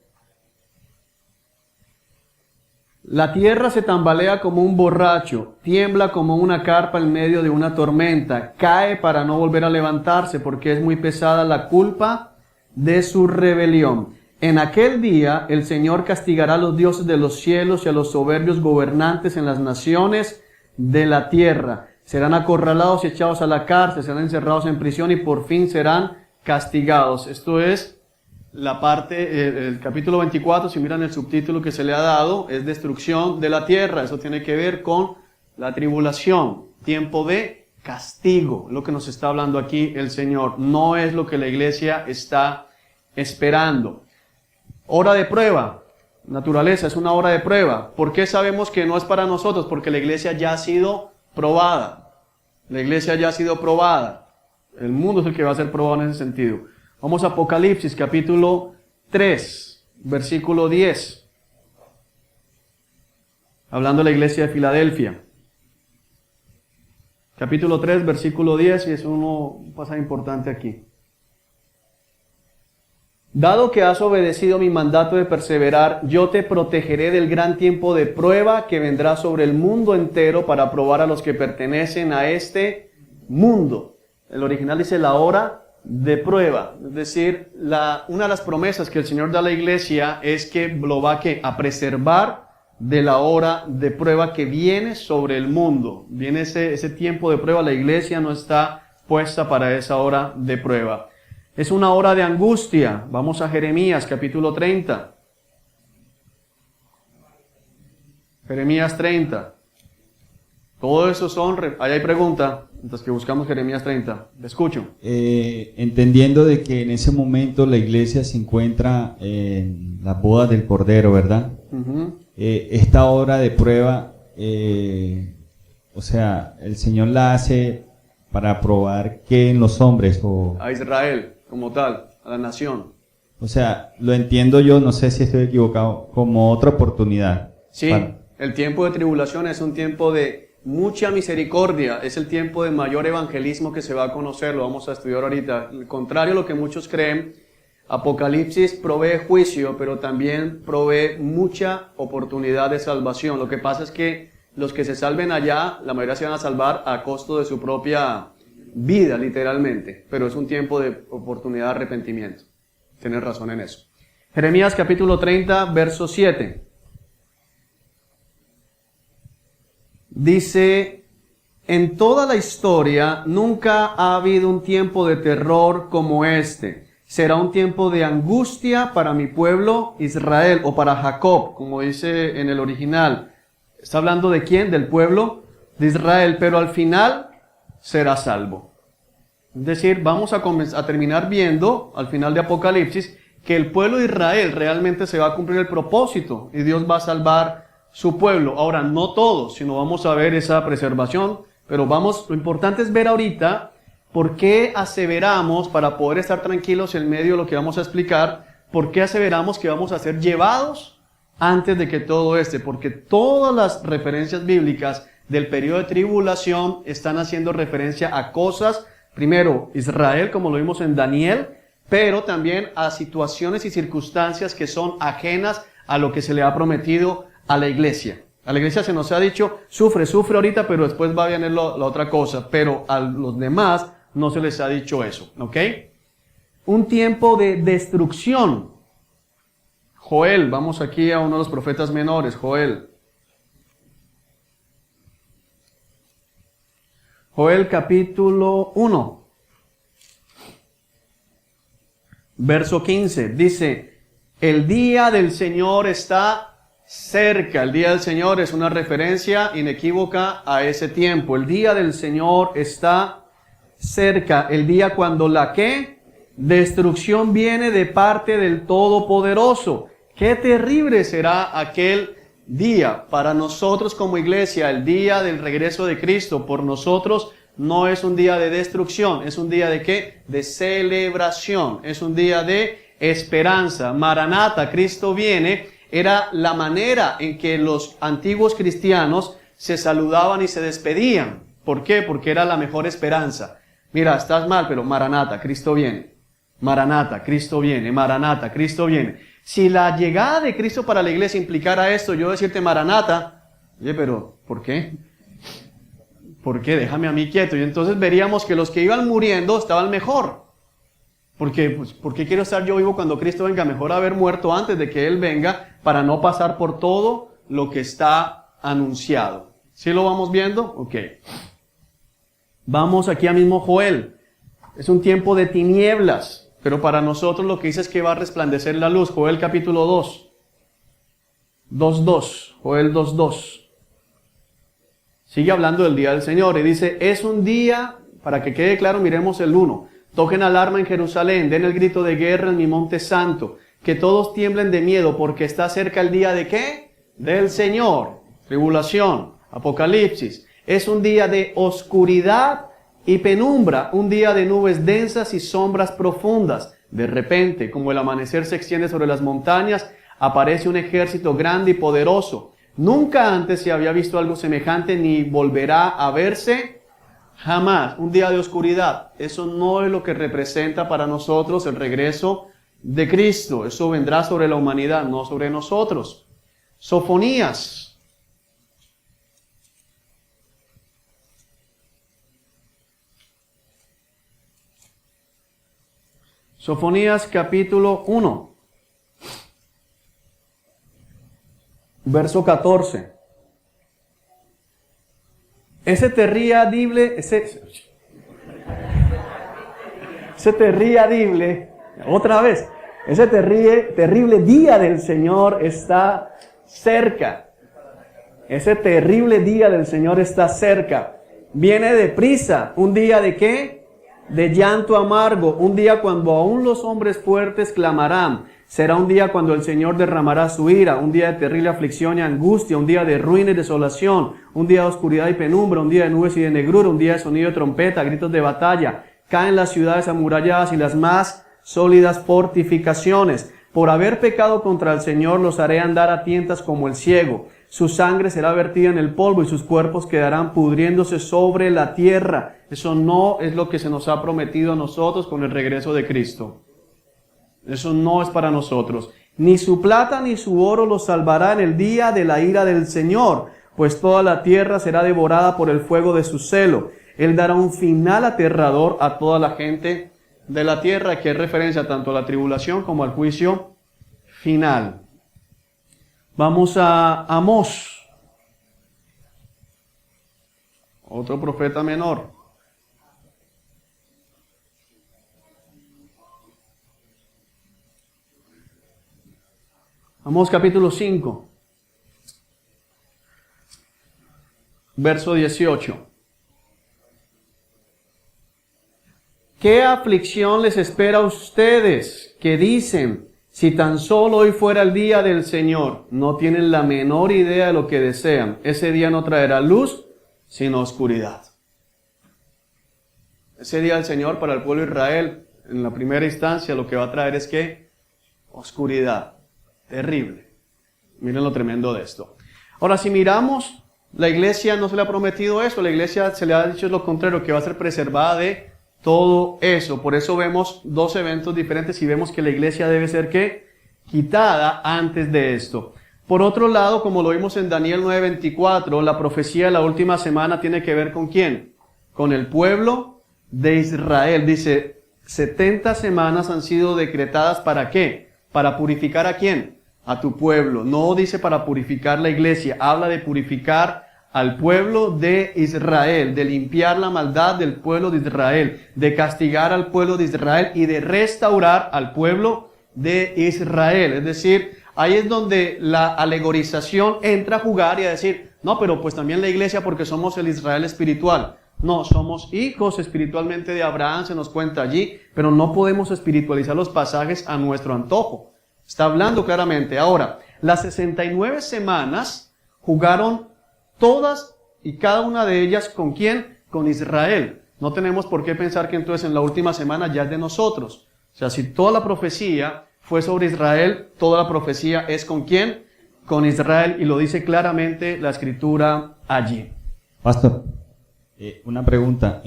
La tierra se tambalea como un borracho, tiembla como una carpa en medio de una tormenta, cae para no volver a levantarse porque es muy pesada la culpa de su rebelión. En aquel día el Señor castigará a los dioses de los cielos y a los soberbios gobernantes en las naciones de la tierra. Serán acorralados y echados a la cárcel, serán encerrados en prisión y por fin serán castigados. Esto es la parte, el capítulo 24, si miran el subtítulo que se le ha dado, es destrucción de la tierra. Eso tiene que ver con la tribulación, tiempo de castigo, lo que nos está hablando aquí el Señor. No es lo que la iglesia está esperando. Hora de prueba, naturaleza, es una hora de prueba. ¿Por qué sabemos que no es para nosotros? Porque la iglesia ya ha sido probada. La iglesia ya ha sido probada. El mundo es el que va a ser probado en ese sentido. Vamos a Apocalipsis, capítulo 3, versículo 10. Hablando de la iglesia de Filadelfia. Capítulo 3, versículo 10, y es un pasaje importante aquí. Dado que has obedecido mi mandato de perseverar, yo te protegeré del gran tiempo de prueba que vendrá sobre el mundo entero para probar a los que pertenecen a este mundo. El original dice la hora de prueba, es decir, una de las promesas que el Señor da a la iglesia es que lo va a preservar de la hora de prueba que viene sobre el mundo. Viene ese tiempo de prueba, la iglesia no está puesta para esa hora de prueba. Es una hora de angustia. Vamos a Jeremías, capítulo 30. Jeremías 30. Todo eso son, ahí hay pregunta, entonces que buscamos Jeremías 30. Te escucho. Entendiendo de que en ese momento la iglesia se encuentra en las bodas del Cordero, ¿verdad? Uh-huh. Esta hora de prueba, o sea, el Señor la hace para probar que en los hombres o... A Israel, como tal, a la nación. O sea, lo entiendo yo, no sé si estoy equivocado, como otra oportunidad. Sí, el tiempo de tribulación es un tiempo de mucha misericordia, es el tiempo de mayor evangelismo que se va a conocer, lo vamos a estudiar ahorita. Al contrario a lo que muchos creen, Apocalipsis provee juicio, pero también provee mucha oportunidad de salvación. Lo que pasa es que los que se salven allá, la mayoría se van a salvar a costo de su propia vida, literalmente. Pero es un tiempo de oportunidad de arrepentimiento. Tienes razón en eso. Jeremías capítulo 30, verso 7. Dice, en toda la historia nunca ha habido un tiempo de terror como este. Será un tiempo de angustia para mi pueblo Israel, o para Jacob, como dice en el original. Está hablando de quién, del pueblo de Israel, pero al final será salvo. Es decir, vamos a terminar viendo, al final de Apocalipsis, que el pueblo de Israel realmente se va a cumplir el propósito y Dios va a salvar su pueblo. Ahora, no todos, sino vamos a ver esa preservación, pero lo importante es ver ahorita por qué aseveramos, para poder estar tranquilos en medio de lo que vamos a explicar, por qué aseveramos que vamos a ser llevados antes de que todo porque todas las referencias bíblicas del periodo de tribulación están haciendo referencia a cosas, primero Israel, como lo vimos en Daniel, pero también a situaciones y circunstancias que son ajenas a lo que se le ha prometido a la iglesia. A la iglesia se nos ha dicho, sufre ahorita, pero después va a venir la otra cosa, pero a los demás no se les ha dicho eso, ¿ok? Un tiempo de destrucción. Joel, vamos aquí a uno de los profetas menores, Joel. Joel capítulo 1, verso 15, dice, el día del Señor está cerca. El día del Señor es una referencia inequívoca a ese tiempo. El día del Señor está cerca. El día cuando la ¿qué? Destrucción viene de parte del Todopoderoso. Qué terrible será aquel día para nosotros como iglesia, el día del regreso de Cristo. Por nosotros no es un día de destrucción, es un día de ¿qué? De celebración, es un día de esperanza. Maranata, Cristo viene, era la manera en que los antiguos cristianos se saludaban y se despedían. ¿Por qué? Porque era la mejor esperanza. Mira, estás mal, pero Maranata, Cristo viene. Maranata, Cristo viene. Maranata, Cristo viene. Si la llegada de Cristo para la iglesia implicara esto, yo decirte Maranata, oye, pero ¿por qué? ¿Por qué? Déjame a mí quieto. Y entonces veríamos que los que iban muriendo estaban mejor. Porque, pues, ¿por qué quiero estar yo vivo cuando Cristo venga? Mejor haber muerto antes de que Él venga para no pasar por todo lo que está anunciado. ¿Sí lo vamos viendo? Ok. Vamos aquí a mismo Joel. Es un tiempo de tinieblas, pero para nosotros lo que dice es que va a resplandecer la luz. Joel capítulo 2. 2.2. Joel 2.2. Sigue hablando del día del Señor y dice, es un día, para que quede claro, miremos el 1. Toquen alarma en Jerusalén, den el grito de guerra en mi monte santo, que todos tiemblen de miedo porque está cerca el día de ¿qué? Del Señor. Tribulación, Apocalipsis. Es un día de oscuridad y penumbra, un día de nubes densas y sombras profundas. De repente, como el amanecer se extiende sobre las montañas, aparece un ejército grande y poderoso. Nunca antes se había visto algo semejante ni volverá a verse jamás. Un día de oscuridad. Eso no es lo que representa para nosotros el regreso de Cristo. Eso vendrá sobre la humanidad, no sobre nosotros. Sofonías. Sofonías capítulo 1. Verso 14. Ese terrible, otra vez, ese terrible día del Señor está cerca. Ese terrible día del Señor está cerca. Viene deprisa. ¿Un día de qué? De llanto amargo. Un día cuando aún los hombres fuertes clamarán. Será un día cuando el Señor derramará su ira, un día de terrible aflicción y angustia, un día de ruina y desolación, un día de oscuridad y penumbra, un día de nubes y de negrura, un día de sonido de trompeta, gritos de batalla. Caen las ciudades amuralladas y las más sólidas fortificaciones. Por haber pecado contra el Señor los haré andar a tientas como el ciego. Su sangre será vertida en el polvo y sus cuerpos quedarán pudriéndose sobre la tierra. Eso no es lo que se nos ha prometido a nosotros con el regreso de Cristo. Eso no es para nosotros. Ni su plata ni su oro los salvará en el día de la ira del Señor, pues toda la tierra será devorada por el fuego de su celo. Él dará un final aterrador a toda la gente de la tierra, que es referencia tanto a la tribulación como al juicio final. Vamos a Amós, otro profeta menor. Amós capítulo 5, verso 18. ¿Qué aflicción les espera a ustedes que dicen, Si tan solo hoy fuera el día del Señor, no tienen la menor idea de lo que desean. Ese día no traerá luz, sino oscuridad. Ese día del Señor para el pueblo de Israel, en la primera instancia, lo que va a traer es ¿qué? Oscuridad. Terrible. Miren lo tremendo de esto. Ahora, si miramos, la iglesia no se le ha prometido eso. La iglesia se le ha dicho lo contrario, que va a ser preservada de todo eso. Por eso vemos dos eventos diferentes y vemos que la iglesia debe ser ¿qué? Quitada antes de esto. Por otro lado, como lo vimos en Daniel 9:24, la profecía de la última semana tiene que ver ¿con quién? Con el pueblo de Israel. Dice, 70 semanas han sido decretadas ¿para qué? ¿Para purificar a quién? A tu pueblo. No dice para purificar la iglesia, habla de purificar al pueblo de Israel, de limpiar la maldad del pueblo de Israel, de castigar al pueblo de Israel y de restaurar al pueblo de Israel. Es decir, ahí es donde la alegorización entra a jugar y a decir, no, pero pues también la iglesia porque somos el Israel espiritual. No, somos hijos espiritualmente de Abraham, se nos cuenta allí, pero no podemos espiritualizar los pasajes a nuestro antojo. Está hablando claramente. Ahora, las 69 semanas jugaron todas y cada una de ellas ¿con quién? Con Israel. No tenemos por qué pensar que entonces en la última semana ya es de nosotros. O sea, si toda la profecía fue sobre Israel, toda la profecía es ¿con quién? Con Israel, y lo dice claramente la Escritura allí. Pastor, una pregunta.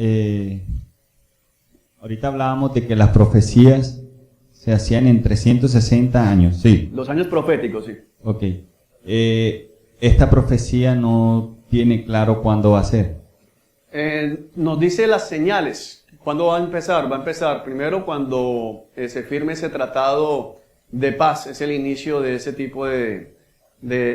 Ahorita hablábamos de que las profecías se hacían en 360 años, ¿sí? Los años proféticos, sí. Ok. Esta profecía no tiene claro cuándo va a ser. Nos dice las señales. ¿Cuándo va a empezar? Va a empezar primero cuando se firme ese tratado de paz. Es el inicio de ese tipo de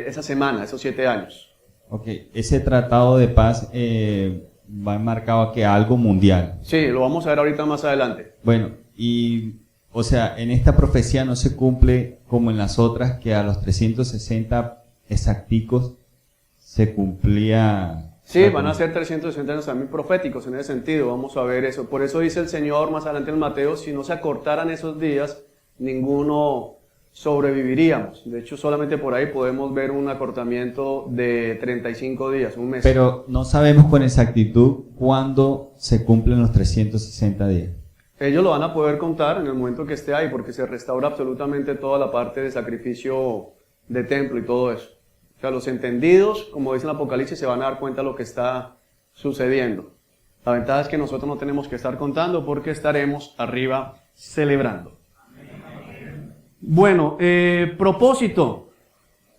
esa semana, esos 7 años. Ok. Ese tratado de paz va enmarcado a que algo mundial. Sí, lo vamos a ver ahorita más adelante. Bueno, y o sea, en esta profecía no se cumple como en las otras, que a los 360 exacticos se cumplía. Sí, van a ser 360 años también proféticos en ese sentido, vamos a ver eso. Por eso dice el Señor más adelante en Mateo, si no se acortaran esos días, ninguno sobreviviríamos. De hecho, solamente por ahí podemos ver un acortamiento de 35 días, un mes. Pero no sabemos con exactitud cuándo se cumplen los 360 días. Ellos lo van a poder contar en el momento que esté ahí, porque se restaura absolutamente toda la parte de sacrificio de templo y todo eso. O sea, los entendidos, como dice el Apocalipsis, se van a dar cuenta de lo que está sucediendo. La ventaja es que nosotros no tenemos que estar contando porque estaremos arriba celebrando. Bueno, propósito.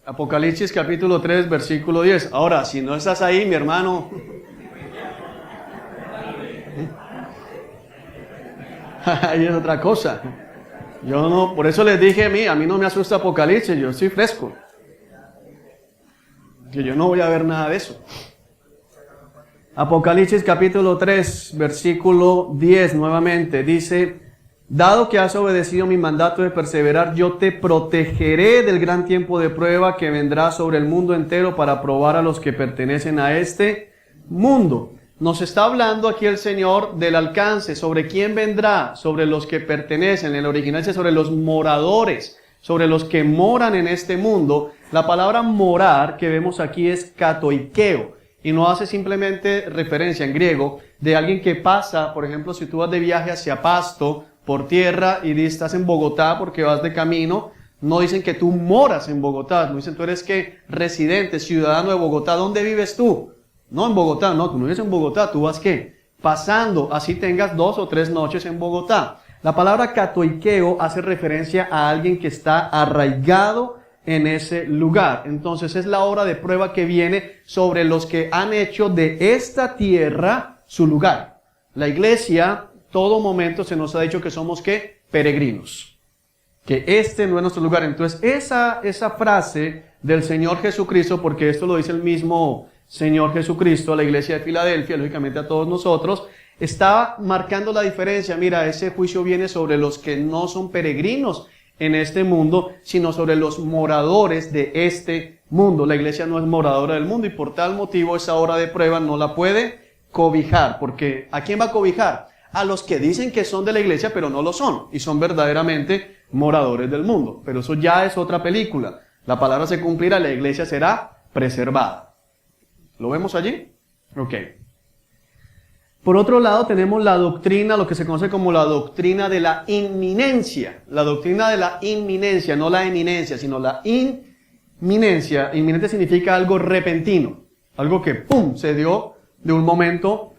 Apocalipsis capítulo 3, versículo 10. Ahora, si no estás ahí, mi hermano... Ahí es otra cosa. Yo no, por eso les dije a mí no me asusta Apocalipsis, yo estoy fresco. Que yo no voy a ver nada de eso. Apocalipsis capítulo 3, versículo 10 nuevamente, dice, dado que has obedecido mi mandato de perseverar, yo te protegeré del gran tiempo de prueba que vendrá sobre el mundo entero para probar a los que pertenecen a este mundo. Nos está hablando aquí el Señor del alcance, sobre quién vendrá, sobre los que pertenecen, en el original dice sobre los moradores, sobre los que moran en este mundo. La palabra morar que vemos aquí es katoikeo, y no hace simplemente referencia en griego de alguien que pasa, por ejemplo, si tú vas de viaje hacia Pasto por tierra y estás en Bogotá porque vas de camino, no dicen que tú moras en Bogotá, no dicen tú eres que residente, ciudadano de Bogotá. ¿Dónde vives tú? No en Bogotá, no, tú no vives en Bogotá, tú vas ¿qué? Pasando, así tengas 2 o 3 noches en Bogotá. La palabra katoikeo hace referencia a alguien que está arraigado en ese lugar. Entonces es la hora de prueba que viene sobre los que han hecho de esta tierra su lugar. La iglesia, todo momento se nos ha dicho que somos ¿qué? Peregrinos. Que este no es nuestro lugar. Entonces esa frase del Señor Jesucristo, porque esto lo dice el mismo Señor Jesucristo a la iglesia de Filadelfia, lógicamente a todos nosotros, está marcando la diferencia. Mira, ese juicio viene sobre los que no son peregrinos en este mundo, sino sobre los moradores de este mundo. La iglesia no es moradora del mundo y por tal motivo esa hora de prueba no la puede cobijar, porque ¿a quién va a cobijar? a los que dicen que son de la iglesia, pero no lo son, y son verdaderamente moradores del mundo. Pero eso ya es otra película. La palabra se cumplirá, la iglesia será preservada. ¿Lo vemos allí? Ok. Por otro lado tenemos la doctrina, lo que se conoce como la doctrina de la inminencia. La doctrina de la inminencia, no la eminencia, sino la inminencia. Inminente significa algo repentino, algo que ¡pum!, se dio de un momento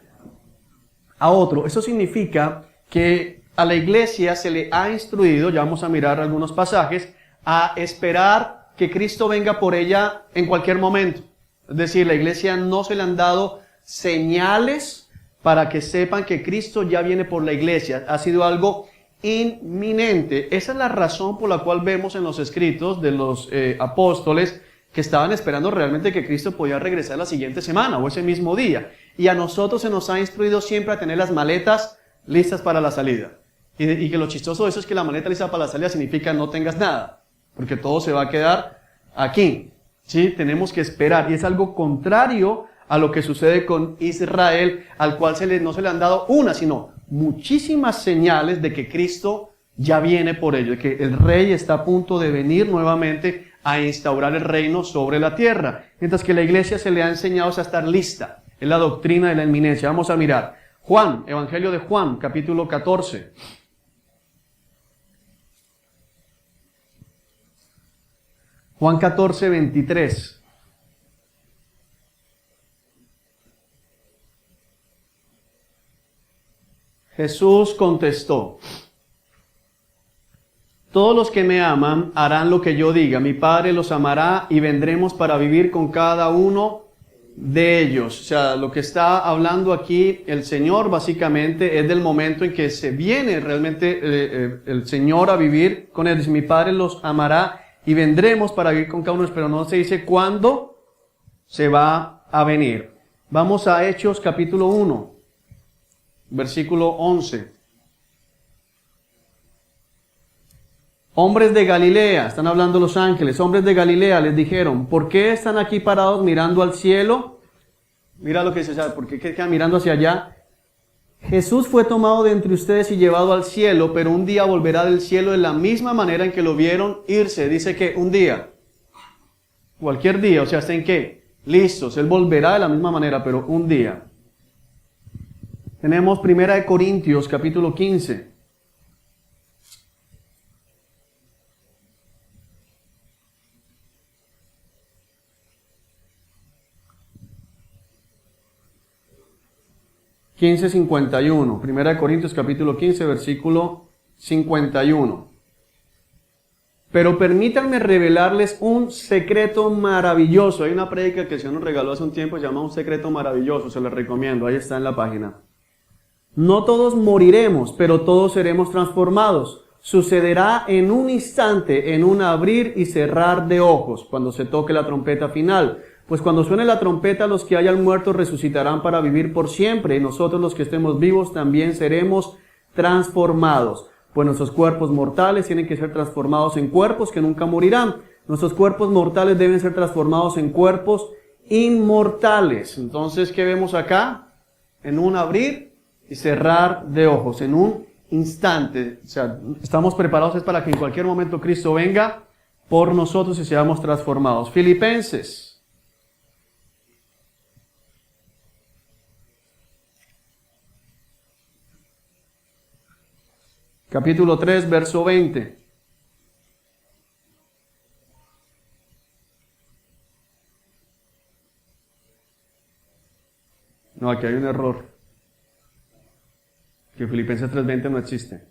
a otro. Eso significa que a la iglesia se le ha instruido, ya vamos a mirar algunos pasajes, a esperar que Cristo venga por ella en cualquier momento. Es decir, la iglesia no se le han dado señales para que sepan que Cristo ya viene por la iglesia. Ha sido algo inminente. Esa es la razón por la cual vemos en los escritos de los apóstoles que estaban esperando realmente que Cristo podía regresar la siguiente semana o ese mismo día. Y a nosotros se nos ha instruido siempre a tener las maletas listas para la salida. Y que lo chistoso de eso es que la maleta lista para la salida significa no tengas nada, porque todo se va a quedar aquí. ¿Sí? Tenemos que esperar, y es algo contrario a lo que sucede con Israel, al cual no se le han dado una, sino muchísimas señales de que Cristo ya viene por ello, de que el rey está a punto de venir nuevamente a instaurar el reino sobre la tierra. Mientras que la iglesia se le ha enseñado a estar lista. Es la doctrina de la inminencia. Vamos a mirar. Juan, Evangelio de Juan, capítulo 14. Juan 14, 23. Jesús contestó: todos los que me aman harán lo que yo diga. Mi Padre los amará y vendremos para vivir con cada uno de ellos. O sea, lo que está hablando aquí el Señor básicamente es del momento en que se viene realmente el Señor a vivir con él. Dice, mi Padre los amará y vendremos para vivir con cada uno, pero no se dice cuándo se va a venir. Vamos a Hechos capítulo 1, versículo 11. Hombres de Galilea, están hablando los ángeles, hombres de Galilea les dijeron, ¿por qué están aquí parados mirando al cielo? Mira lo que dice, ¿por qué quedan mirando hacia allá? Jesús fue tomado de entre ustedes y llevado al cielo, pero un día volverá del cielo de la misma manera en que lo vieron irse. Dice que un día, cualquier día, o sea, ¿hasta en qué? Listos, Él volverá de la misma manera, pero un día. Tenemos 1 Corintios, capítulo 15. (15:51). 1 Corintios capítulo 15, versículo 51. Pero permítanme revelarles un secreto maravilloso. Hay una prédica que el Señor nos regaló hace un tiempo, se llama Un secreto maravilloso, se la recomiendo, ahí está en la página. No todos moriremos, pero todos seremos transformados. Sucederá en un instante, en un abrir y cerrar de ojos, cuando se toque la trompeta final. Pues cuando suene la trompeta, los que hayan muerto resucitarán para vivir por siempre, y nosotros los que estemos vivos también seremos transformados. Pues nuestros cuerpos mortales tienen que ser transformados en cuerpos que nunca morirán. Nuestros cuerpos mortales deben ser transformados en cuerpos inmortales. Entonces, ¿qué vemos acá? En un abrir y cerrar de ojos, en un instante. O sea, estamos preparados es para que en cualquier momento Cristo venga por nosotros y seamos transformados. Filipenses. Capítulo 3, verso 20. No, aquí hay un error. Que Filipenses 3:20 no existe.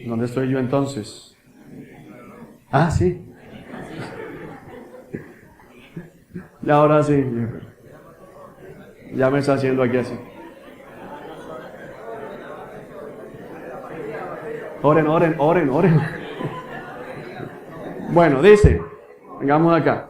¿Dónde estoy yo entonces? Ah, sí. Y ahora sí. Ya me está haciendo aquí así. Oren. Bueno, dice, vengamos acá.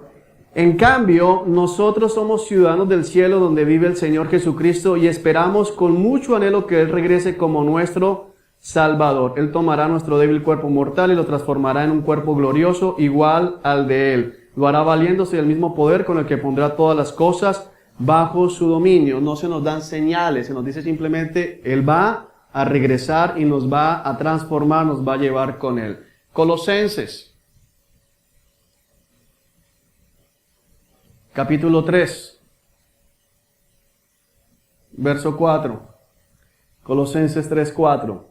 En cambio, nosotros somos ciudadanos del cielo donde vive el Señor Jesucristo y esperamos con mucho anhelo que Él regrese como nuestro Salvador. Él tomará nuestro débil cuerpo mortal y lo transformará en un cuerpo glorioso igual al de Él. Lo hará valiéndose del mismo poder con el que pondrá todas las cosas bajo su dominio. No se nos dan señales, se nos dice simplemente, Él va a regresar y nos va a transformar, nos va a llevar con Él. Colosenses, capítulo 3, verso 4. Colosenses 3, 4.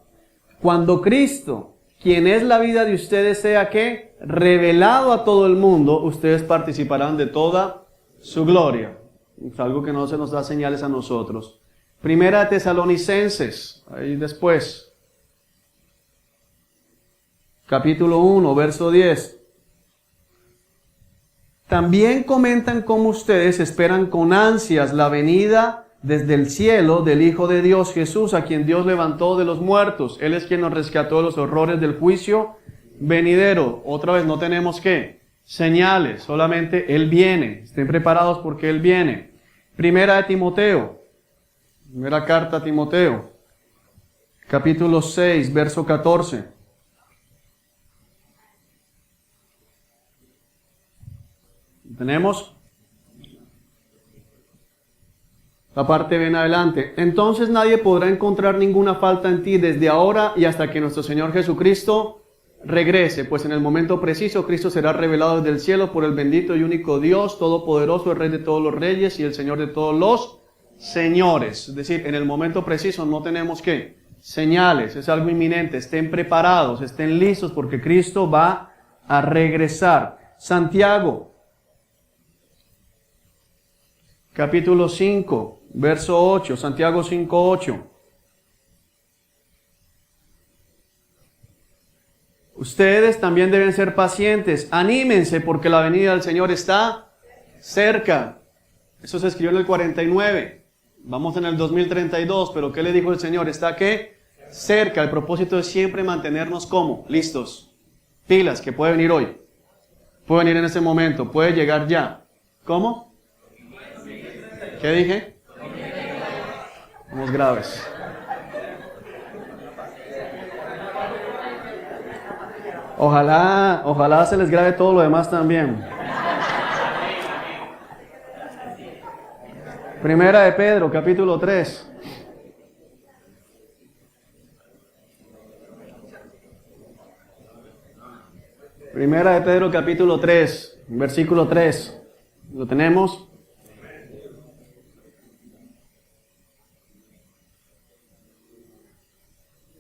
Cuando Cristo, quien es la vida de ustedes, sea que revelado a todo el mundo, ustedes participarán de toda su gloria. Es algo que no se nos da señales a nosotros. Primera de Tesalonicenses, ahí después. Capítulo 1, verso 10. También comentan cómo ustedes esperan con ansias la venida desde el cielo del Hijo de Dios, Jesús, a quien Dios levantó de los muertos. Él es quien nos rescató de los horrores del juicio venidero. Otra vez, no tenemos ¿qué? Señales, solamente Él viene. Estén preparados porque Él viene. Primera de Timoteo, primera carta a Timoteo, capítulo 6, verso 14. ¿Tenemos? La parte ven adelante. Entonces nadie podrá encontrar ninguna falta en ti desde ahora y hasta que nuestro Señor Jesucristo regrese, pues en el momento preciso Cristo será revelado desde el cielo por el bendito y único Dios Todopoderoso, el Rey de todos los reyes y el Señor de todos los señores. Es decir, en el momento preciso no tenemos ¿qué? Señales, es algo inminente. Estén preparados, estén listos porque Cristo va a regresar. Santiago, capítulo 5. Verso 8, Santiago 5, 8. Ustedes también deben ser pacientes, anímense porque la venida del Señor está cerca. Eso se escribió en el 49. Vamos en el 2032, pero ¿qué le dijo el Señor? ¿Está qué? Cerca. El propósito es siempre mantenernos como listos. Pilas, que puede venir hoy. Puede venir en ese momento, puede llegar ya. ¿Cómo? ¿Qué dije? Somos graves. Ojalá se les grabe todo lo demás también. Primera de Pedro, capítulo 3. Primera de Pedro, capítulo 3, versículo 3. ¿Lo tenemos?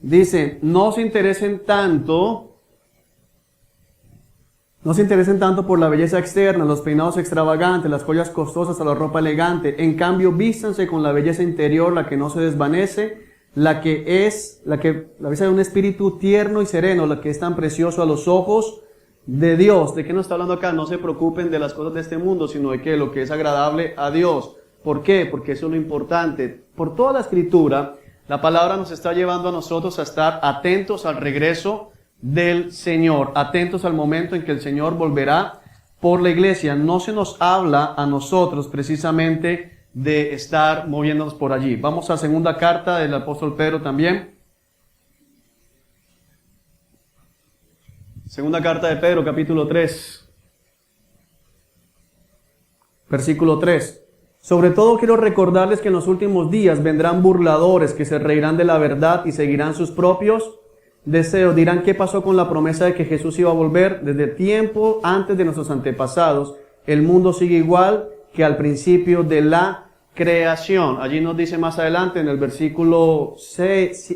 Dice, no se interesen tanto por la belleza externa, los peinados extravagantes, las joyas costosas o la ropa elegante. En cambio, vístanse con la belleza interior, la que no se desvanece, la belleza de un espíritu tierno y sereno, la que es tan precioso a los ojos de Dios. ¿De qué nos está hablando acá? No se preocupen de las cosas de este mundo, sino de que lo que es agradable a Dios. ¿Por qué? Porque eso es lo importante. Por toda la Escritura, la palabra nos está llevando a nosotros a estar atentos al regreso del Señor, atentos al momento en que el Señor volverá por la iglesia. No se nos habla a nosotros precisamente de estar moviéndonos por allí. Vamos a segunda carta del apóstol Pedro también. Segunda carta de Pedro, capítulo 3, versículo 3. Sobre todo quiero recordarles que en los últimos días vendrán burladores que se reirán de la verdad y seguirán sus propios deseos. Dirán, ¿qué pasó con la promesa de que Jesús iba a volver? Desde tiempo antes de nuestros antepasados, el mundo sigue igual que al principio de la creación. Allí nos dice más adelante en el versículo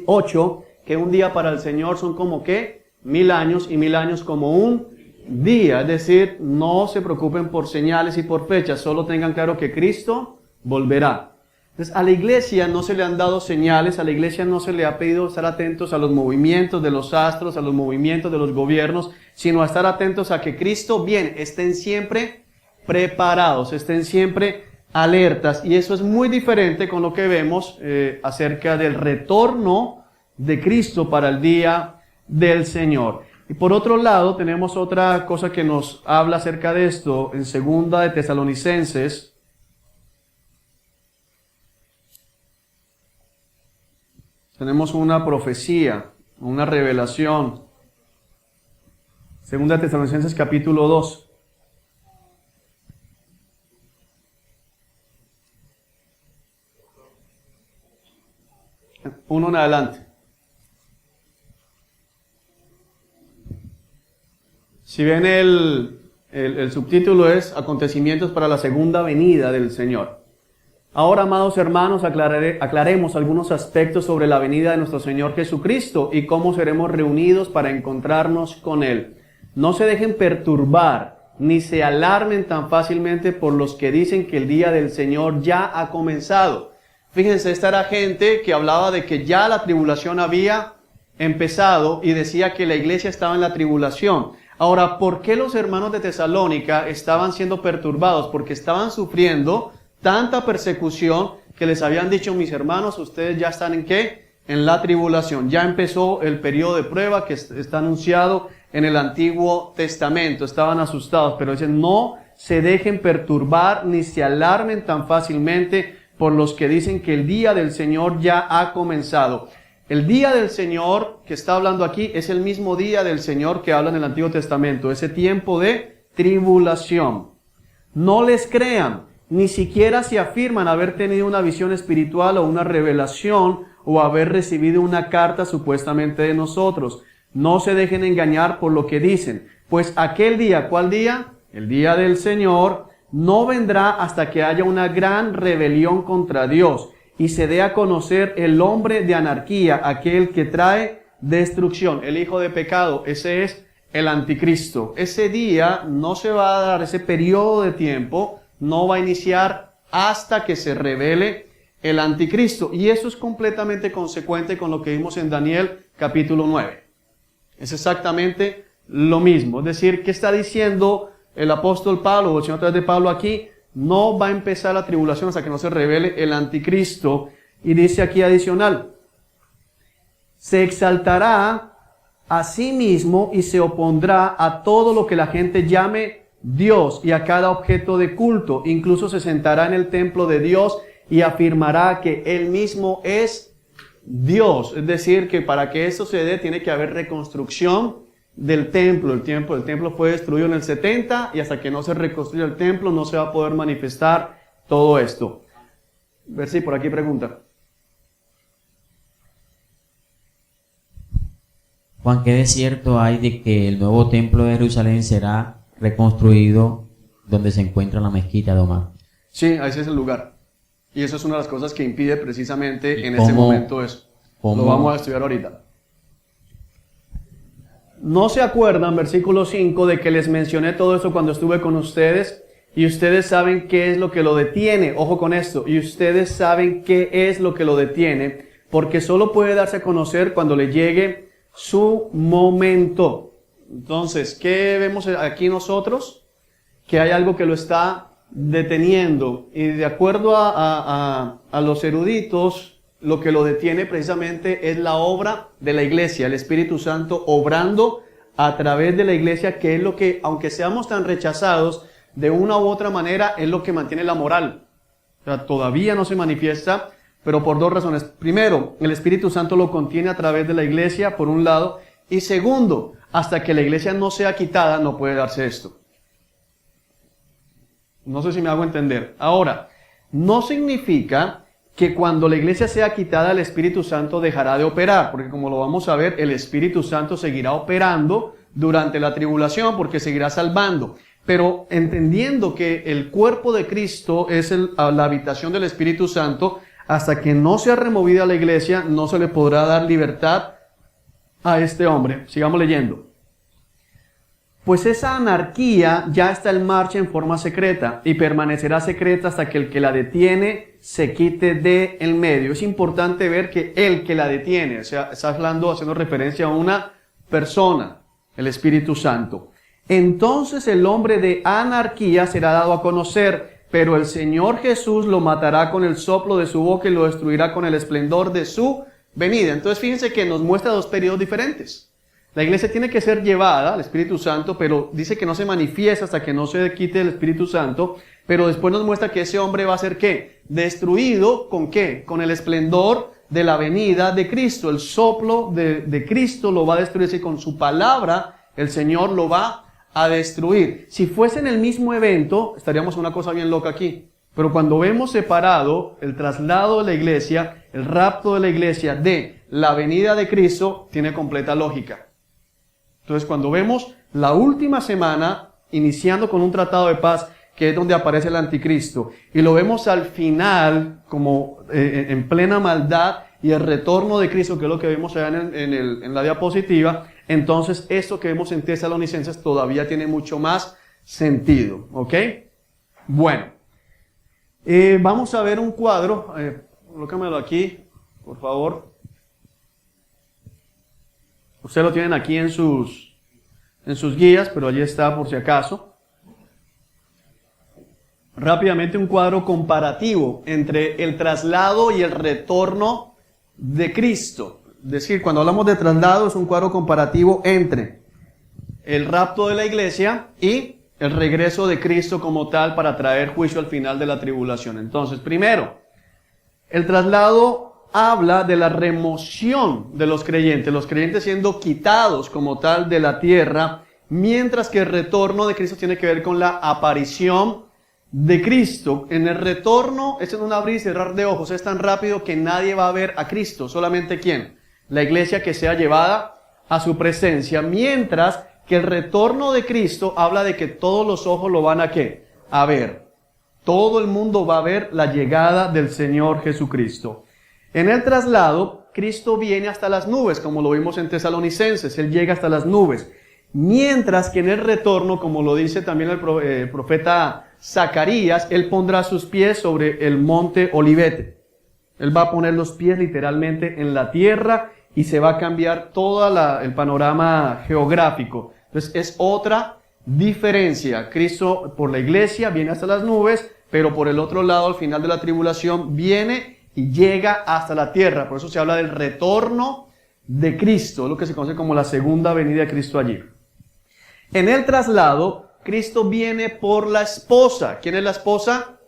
8 que un día para el Señor son como ¿qué? 1000 años y 1000 años como un día. Es decir, no se preocupen por señales y por fechas, solo tengan claro que Cristo volverá. Entonces, a la iglesia no se le han dado señales, a la iglesia no se le ha pedido estar atentos a los movimientos de los astros, a los movimientos de los gobiernos, sino a estar atentos a que Cristo viene. Estén siempre preparados, estén siempre alertas. Y eso es muy diferente con lo que vemos acerca del retorno de Cristo para el día del Señor. Y por otro lado, tenemos otra cosa que nos habla acerca de esto en segunda de Tesalonicenses. Tenemos una profecía, una revelación. Segunda de Tesalonicenses, capítulo 2. 1 en adelante. Si ven el subtítulo es Acontecimientos para la segunda venida del Señor. Ahora, amados hermanos, aclaremos algunos aspectos sobre la venida de nuestro Señor Jesucristo y cómo seremos reunidos para encontrarnos con Él. No se dejen perturbar, ni se alarmen tan fácilmente por los que dicen que el día del Señor ya ha comenzado. Fíjense, esta era gente que hablaba de que ya la tribulación había empezado y decía que la iglesia estaba en la tribulación. Ahora, ¿por qué los hermanos de Tesalónica estaban siendo perturbados? Porque estaban sufriendo tanta persecución que les habían dicho, mis hermanos, ustedes ya están ¿en qué? En la tribulación. Ya empezó el periodo de prueba que está anunciado en el Antiguo Testamento. Estaban asustados, pero dicen, no se dejen perturbar ni se alarmen tan fácilmente por los que dicen que el día del Señor ya ha comenzado. El día del Señor que está hablando aquí es el mismo día del Señor que habla en el Antiguo Testamento, ese tiempo de tribulación. No les crean, ni siquiera si afirman haber tenido una visión espiritual o una revelación o haber recibido una carta supuestamente de nosotros. No se dejen engañar por lo que dicen, pues aquel día, ¿cuál día? El día del Señor no vendrá hasta que haya una gran rebelión contra Dios y se dé a conocer el hombre de anarquía, aquel que trae destrucción, el hijo de pecado. Ese es el anticristo. Ese día no se va a dar, ese periodo de tiempo no va a iniciar hasta que se revele el anticristo. Y eso es completamente consecuente con lo que vimos en Daniel capítulo 9. Es exactamente lo mismo. Es decir, ¿qué está diciendo el apóstol Pablo o el Señor a través de Pablo aquí? No va a empezar la tribulación hasta que no se revele el anticristo. Y dice aquí adicional, se exaltará a sí mismo y se opondrá a todo lo que la gente llame Dios y a cada objeto de culto. Incluso se sentará en el templo de Dios y afirmará que Él mismo es Dios. Es decir, que para que esto se dé tiene que haber reconstrucción del templo. El templo fue destruido en el 70 y hasta que no se reconstruya el templo no se va a poder manifestar todo esto. A ver si por aquí pregunta. Juan, ¿qué de cierto hay de que el nuevo templo de Jerusalén será reconstruido donde se encuentra la mezquita de Omar? Sí, ese es el lugar. Y eso es una de las cosas que impide precisamente en este momento eso. Lo vamos a estudiar ahorita. ¿No se acuerdan, versículo 5, de que les mencioné todo eso cuando estuve con ustedes? Y ustedes saben qué es lo que lo detiene. Ojo con esto. Y ustedes saben qué es lo que lo detiene, porque solo puede darse a conocer cuando le llegue su momento. Entonces, ¿qué vemos aquí nosotros? Que hay algo que lo está deteniendo. Y de acuerdo a los eruditos, lo que lo detiene precisamente es la obra de la iglesia, el Espíritu Santo obrando a través de la iglesia, que es lo que, aunque seamos tan rechazados, de una u otra manera es lo que mantiene la moral. O sea, todavía no se manifiesta, pero por dos razones. Primero, el Espíritu Santo lo contiene a través de la iglesia, por un lado. Y segundo, hasta que la iglesia no sea quitada, no puede darse esto. No sé si me hago entender. Ahora, no significa que cuando la iglesia sea quitada, el Espíritu Santo dejará de operar, porque como lo vamos a ver, el Espíritu Santo seguirá operando durante la tribulación, porque seguirá salvando. Pero entendiendo que el cuerpo de Cristo es la habitación del Espíritu Santo, hasta que no sea removida la iglesia, no se le podrá dar libertad a este hombre. Sigamos leyendo. Pues esa anarquía ya está en marcha en forma secreta y permanecerá secreta hasta que el que la detiene se quite de en medio. Es importante ver que el que la detiene, o sea, está haciendo referencia a una persona, el Espíritu Santo. Entonces el hombre de anarquía será dado a conocer, pero el Señor Jesús lo matará con el soplo de su boca y lo destruirá con el esplendor de su venida. Entonces fíjense que nos muestra dos periodos diferentes. La iglesia tiene que ser llevada al Espíritu Santo, pero dice que no se manifiesta hasta que no se quite el Espíritu Santo, pero después nos muestra que ese hombre va a ser ¿qué? Destruido, ¿con qué? Con el esplendor de la venida de Cristo. El soplo de Cristo lo va a destruir, y con su palabra el Señor lo va a destruir. Si fuese en el mismo evento, estaríamos en una cosa bien loca aquí. Pero cuando vemos separado el traslado de la iglesia, el rapto de la iglesia de la venida de Cristo tiene completa lógica. Entonces, cuando vemos la última semana, iniciando con un tratado de paz, que es donde aparece el anticristo, y lo vemos al final como en plena maldad y el retorno de Cristo, que es lo que vemos allá en la diapositiva, entonces esto que vemos en Tesalonicenses todavía tiene mucho más sentido, ¿ok? Bueno, vamos a ver un cuadro, colócamelo aquí, por favor. Ustedes lo tienen aquí en sus guías, pero allí está por si acaso. Rápidamente un cuadro comparativo entre el traslado y el retorno de Cristo. Es decir, cuando hablamos de traslado es un cuadro comparativo entre el rapto de la iglesia y el regreso de Cristo como tal para traer juicio al final de la tribulación. Entonces, primero, el traslado habla de la remoción de los creyentes siendo quitados como tal de la tierra, mientras que el retorno de Cristo tiene que ver con la aparición de Cristo. En el retorno es en un abrir y cerrar de ojos, es tan rápido que nadie va a ver a Cristo, solamente ¿quién? La iglesia que sea llevada a su presencia, mientras que el retorno de Cristo habla de que todos los ojos lo van a ¿qué? A ver. Todo el mundo va a ver la llegada del Señor Jesucristo. En el traslado, Cristo viene hasta las nubes, como lo vimos en Tesalonicenses, Él llega hasta las nubes. Mientras que en el retorno, como lo dice también el profeta Zacarías, Él pondrá sus pies sobre el monte Olivete. Él va a poner los pies literalmente en la tierra y se va a cambiar todo el panorama geográfico. Entonces es otra diferencia. Cristo por la iglesia viene hasta las nubes, pero por el otro lado, al final de la tribulación, viene y llega hasta la tierra. Por eso se habla del retorno de Cristo, lo que se conoce como la segunda venida de Cristo allí. En el traslado, Cristo viene por la esposa. ¿Quién es la esposa?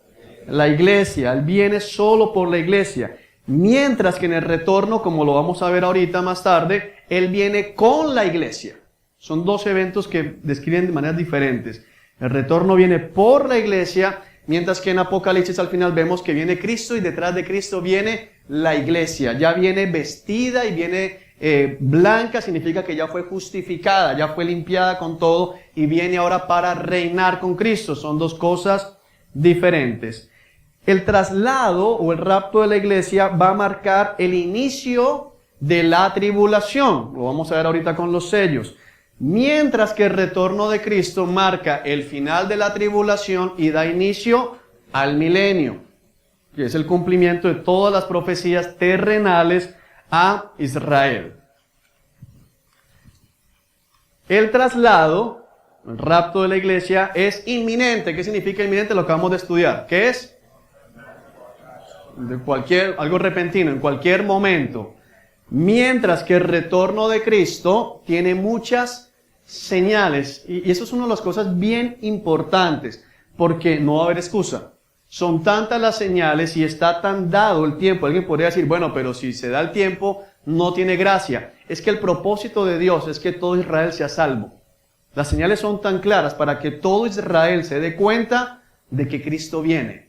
La iglesia. Él viene solo por la iglesia. Mientras que en el retorno, como lo vamos a ver ahorita más tarde, Él viene con la iglesia. Son dos eventos que describen de maneras diferentes. El retorno viene por la iglesia, mientras que en Apocalipsis al final vemos que viene Cristo y detrás de Cristo viene la iglesia. Ya viene vestida y viene blanca, significa que ya fue justificada, ya fue limpiada con todo y viene ahora para reinar con Cristo. Son dos cosas diferentes. El traslado o el rapto de la iglesia va a marcar el inicio de la tribulación. Lo vamos a ver ahorita con los sellos. Mientras que el retorno de Cristo marca el final de la tribulación y da inicio al milenio, que es el cumplimiento de todas las profecías terrenales a Israel. El traslado, el rapto de la iglesia, es inminente. ¿Qué significa inminente? Lo acabamos de estudiar. ¿Qué es? Algo repentino, en cualquier momento. Mientras que el retorno de Cristo tiene muchas señales, y eso es una de las cosas bien importantes, porque no va a haber excusa. Son tantas las señales y está tan dado el tiempo. Alguien podría decir, bueno, pero si se da el tiempo, no tiene gracia. Es que el propósito de Dios es que todo Israel sea salvo. Las señales son tan claras para que todo Israel se dé cuenta de que Cristo viene.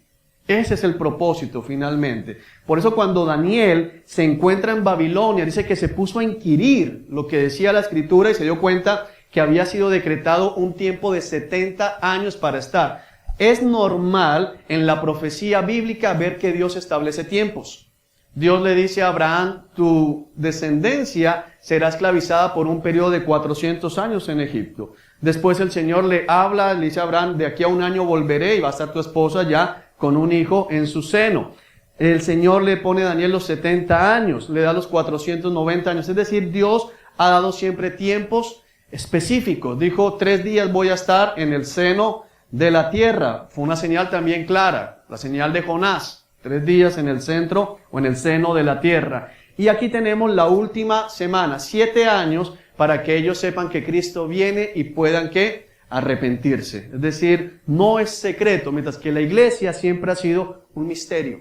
Ese es el propósito finalmente. Por eso cuando Daniel se encuentra en Babilonia, dice que se puso a inquirir lo que decía la Escritura y se dio cuenta que había sido decretado un tiempo de 70 años para estar. Es normal en la profecía bíblica ver que Dios establece tiempos. Dios le dice a Abraham, tu descendencia será esclavizada por un periodo de 400 años en Egipto. Después el Señor le habla, le dice a Abraham, de aquí a un año volveré y va a estar tu esposa ya con un hijo en su seno. El Señor le pone a Daniel los 70 años, le da los 490 años. Es decir, Dios ha dado siempre tiempos específicos. Dijo, 3 días voy a estar en el seno de la tierra. Fue una señal también clara, la señal de Jonás. 3 días en el centro o en el seno de la tierra. Y aquí tenemos la última semana, 7 años, para que ellos sepan que Cristo viene y puedan ¿qué? Arrepentirse. Es decir, no es secreto, mientras que la iglesia siempre ha sido un misterio.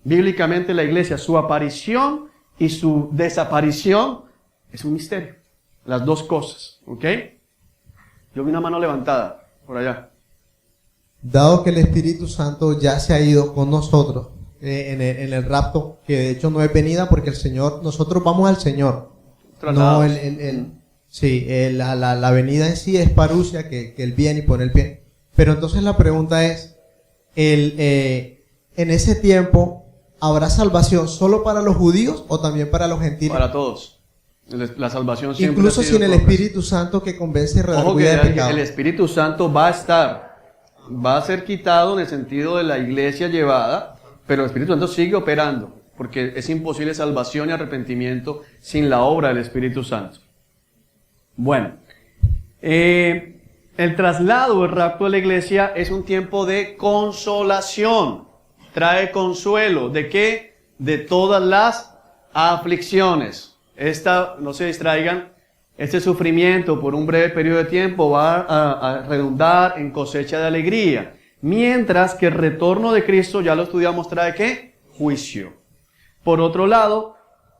Bíblicamente la iglesia, su aparición y su desaparición es un misterio. Las dos cosas, ¿ok? Yo vi una mano levantada por allá. Dado que el Espíritu Santo ya se ha ido con nosotros, en el rapto, que de hecho no es venida porque el Señor, nosotros vamos al Señor. Trasladados. La venida en sí es parusia, que Él viene y pone el pie. Pero entonces la pregunta es, en ese tiempo, ¿habrá salvación solo para los judíos o también para los gentiles? Para todos. La salvación siempre Incluso ha sido sin el progresiva. Espíritu Santo que convence y Ojo que redarguye de pecado. el Espíritu Santo va a estar, va a ser quitado en el sentido de la iglesia llevada, pero el Espíritu Santo sigue operando, porque es imposible salvación y arrepentimiento sin la obra del Espíritu Santo. Bueno, el traslado, el rapto de la iglesia es un tiempo de consolación, trae consuelo. ¿De qué? De todas las aflicciones. No se distraigan, este sufrimiento por un breve periodo de tiempo va a redundar en cosecha de alegría. Mientras que el retorno de Cristo, ya lo estudiamos, trae ¿qué? Juicio. Por otro lado,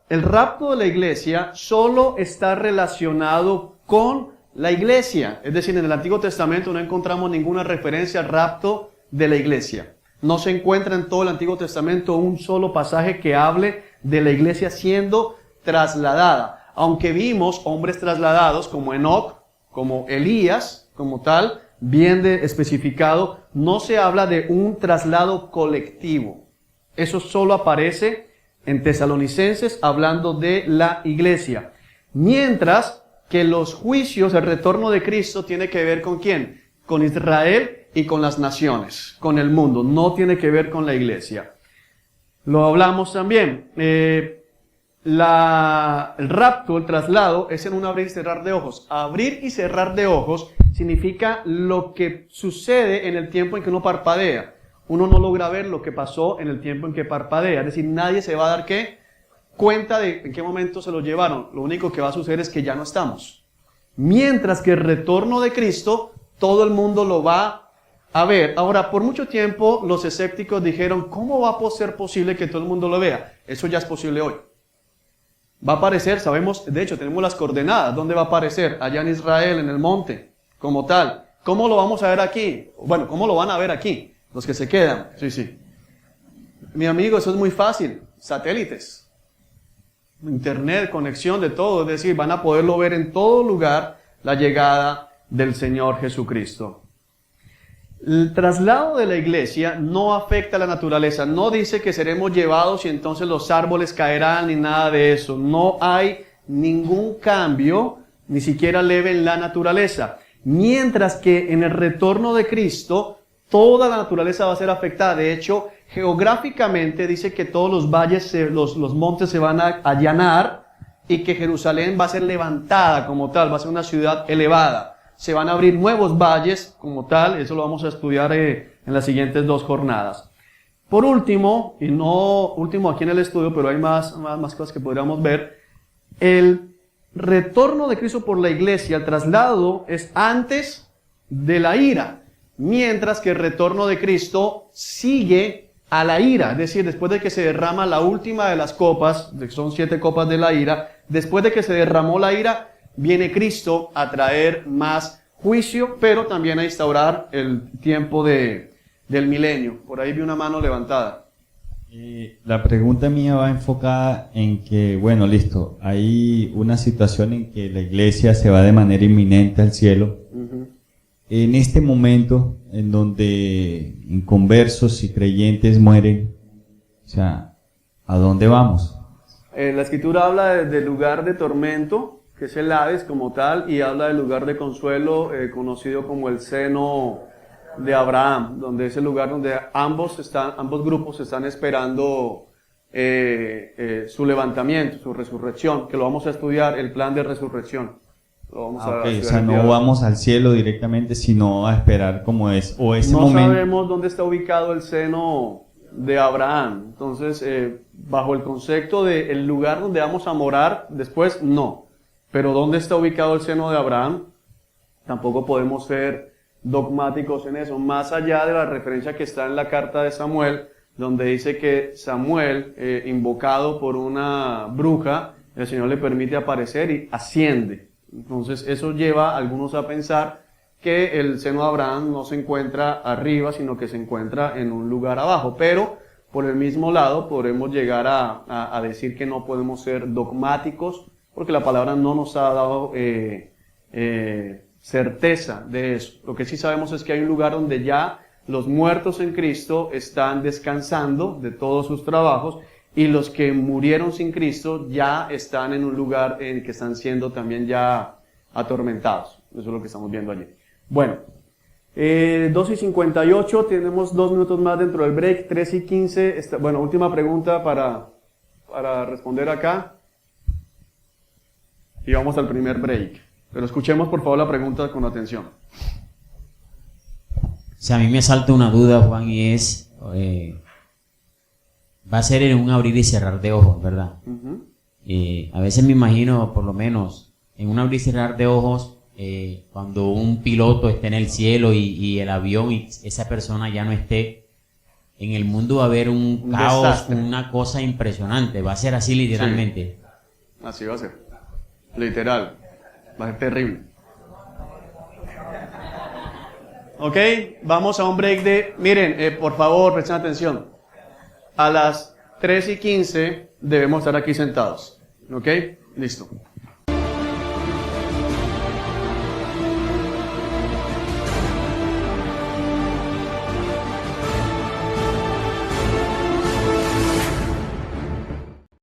el rapto de la iglesia solo está relacionado con la iglesia. Es decir, en el Antiguo Testamento no encontramos ninguna referencia al rapto de la iglesia. No se encuentra en todo el Antiguo Testamento un solo pasaje que hable de la iglesia siendo trasladada. Aunque vimos hombres trasladados como Enoc, como Elías, como tal, bien especificado, no se habla de un traslado colectivo. Eso solo aparece en Tesalonicenses hablando de la iglesia. Mientras que los juicios, el retorno de Cristo tiene que ver con ¿quién? Con Israel y con las naciones, con el mundo. No tiene que ver con la iglesia. Lo hablamos también. El rapto, el traslado, es en un abrir y cerrar de ojos. Abrir y cerrar de ojos significa lo que sucede en el tiempo en que uno parpadea. Uno no logra ver lo que pasó en el tiempo en que parpadea. Es decir, nadie se va a dar ¿qué? Cuenta de en qué momento se lo llevaron. Lo único que va a suceder es que ya no estamos. Mientras que el retorno de Cristo, todo el mundo lo va a ver. Ahora, por mucho tiempo los escépticos dijeron, ¿cómo va a ser posible que todo el mundo lo vea? Eso ya es posible hoy. Va a aparecer, sabemos, de hecho tenemos las coordenadas. ¿Dónde va a aparecer? Allá en Israel, en el monte, como tal. ¿Cómo lo vamos a ver aquí? Bueno, ¿cómo lo van a ver aquí? Los que se quedan. Sí. Mi amigo, eso es muy fácil. Satélites. Internet, conexión de todo. Es decir, van a poderlo ver en todo lugar la llegada del Señor Jesucristo. El traslado de la iglesia no afecta a la naturaleza. No dice que seremos llevados y entonces los árboles caerán ni nada de eso. No hay ningún cambio, ni siquiera leve en la naturaleza. Mientras que en el retorno de Cristo, toda la naturaleza va a ser afectada. De hecho, geográficamente dice que todos los valles, los montes se van a allanar y que Jerusalén va a ser levantada como tal, va a ser una ciudad elevada. Se van a abrir nuevos valles como tal, eso lo vamos a estudiar en las siguientes 2 jornadas. Por último, y no último aquí en el estudio, pero hay más cosas que podríamos ver, el retorno de Cristo por la iglesia, el traslado es antes de la ira. Mientras que el retorno de Cristo sigue a la ira, es decir, después de que se derrama la última de las copas, son 7 copas de la ira, después de que se derramó la ira, viene Cristo a traer más juicio, pero también a instaurar el tiempo del milenio. Por ahí vi una mano levantada. La pregunta mía va enfocada en que, bueno, listo, hay una situación en que la iglesia se va de manera inminente al cielo. Uh-huh. En este momento en donde inconversos y creyentes mueren, o sea, ¿a dónde vamos? La escritura habla del lugar de tormento, que es el Hades como tal, y habla del lugar de consuelo, conocido como el seno de Abraham, donde es el lugar donde ambos grupos están esperando su levantamiento, su resurrección, que lo vamos a estudiar, el plan de resurrección. O sea, no vamos al cielo directamente, sino a esperar como es, o ese momento. No sabemos dónde está ubicado el seno de Abraham. Entonces, bajo el concepto de el lugar donde vamos a morar, después no. Pero dónde está ubicado el seno de Abraham, tampoco podemos ser dogmáticos en eso. Más allá de la referencia que está en la carta de Samuel, donde dice que Samuel, invocado por una bruja, el Señor le permite aparecer y asciende. Entonces eso lleva a algunos a pensar que el seno de Abraham no se encuentra arriba, sino que se encuentra en un lugar abajo. Pero por el mismo lado podremos llegar a decir que no podemos ser dogmáticos, porque la palabra no nos ha dado certeza de eso. Lo que sí sabemos es que hay un lugar donde ya los muertos en Cristo están descansando de todos sus trabajos, y los que murieron sin Cristo ya están en un lugar en que están siendo también ya atormentados. Eso es lo que estamos viendo allí. Bueno, 2:58, tenemos 2 minutos más dentro del break. 3:15, bueno, última pregunta para responder acá. Y vamos al primer break. Pero escuchemos por favor la pregunta con atención. O sea, a mí me salta una duda, Juan, y es, va a ser en un abrir y cerrar de ojos, ¿verdad? Uh-huh. A veces me imagino, por lo menos, en un abrir y cerrar de ojos, cuando un piloto esté en el cielo y el avión y esa persona ya no esté, en el mundo va a haber un caos, desastre. una cosa impresionante, va a ser así literalmente. Sí. Así va a ser. Literal. Va a ser terrible. Ok, vamos a un break de... Miren, por favor, presten atención. A las 3:15 debemos estar aquí sentados. Ok, listo.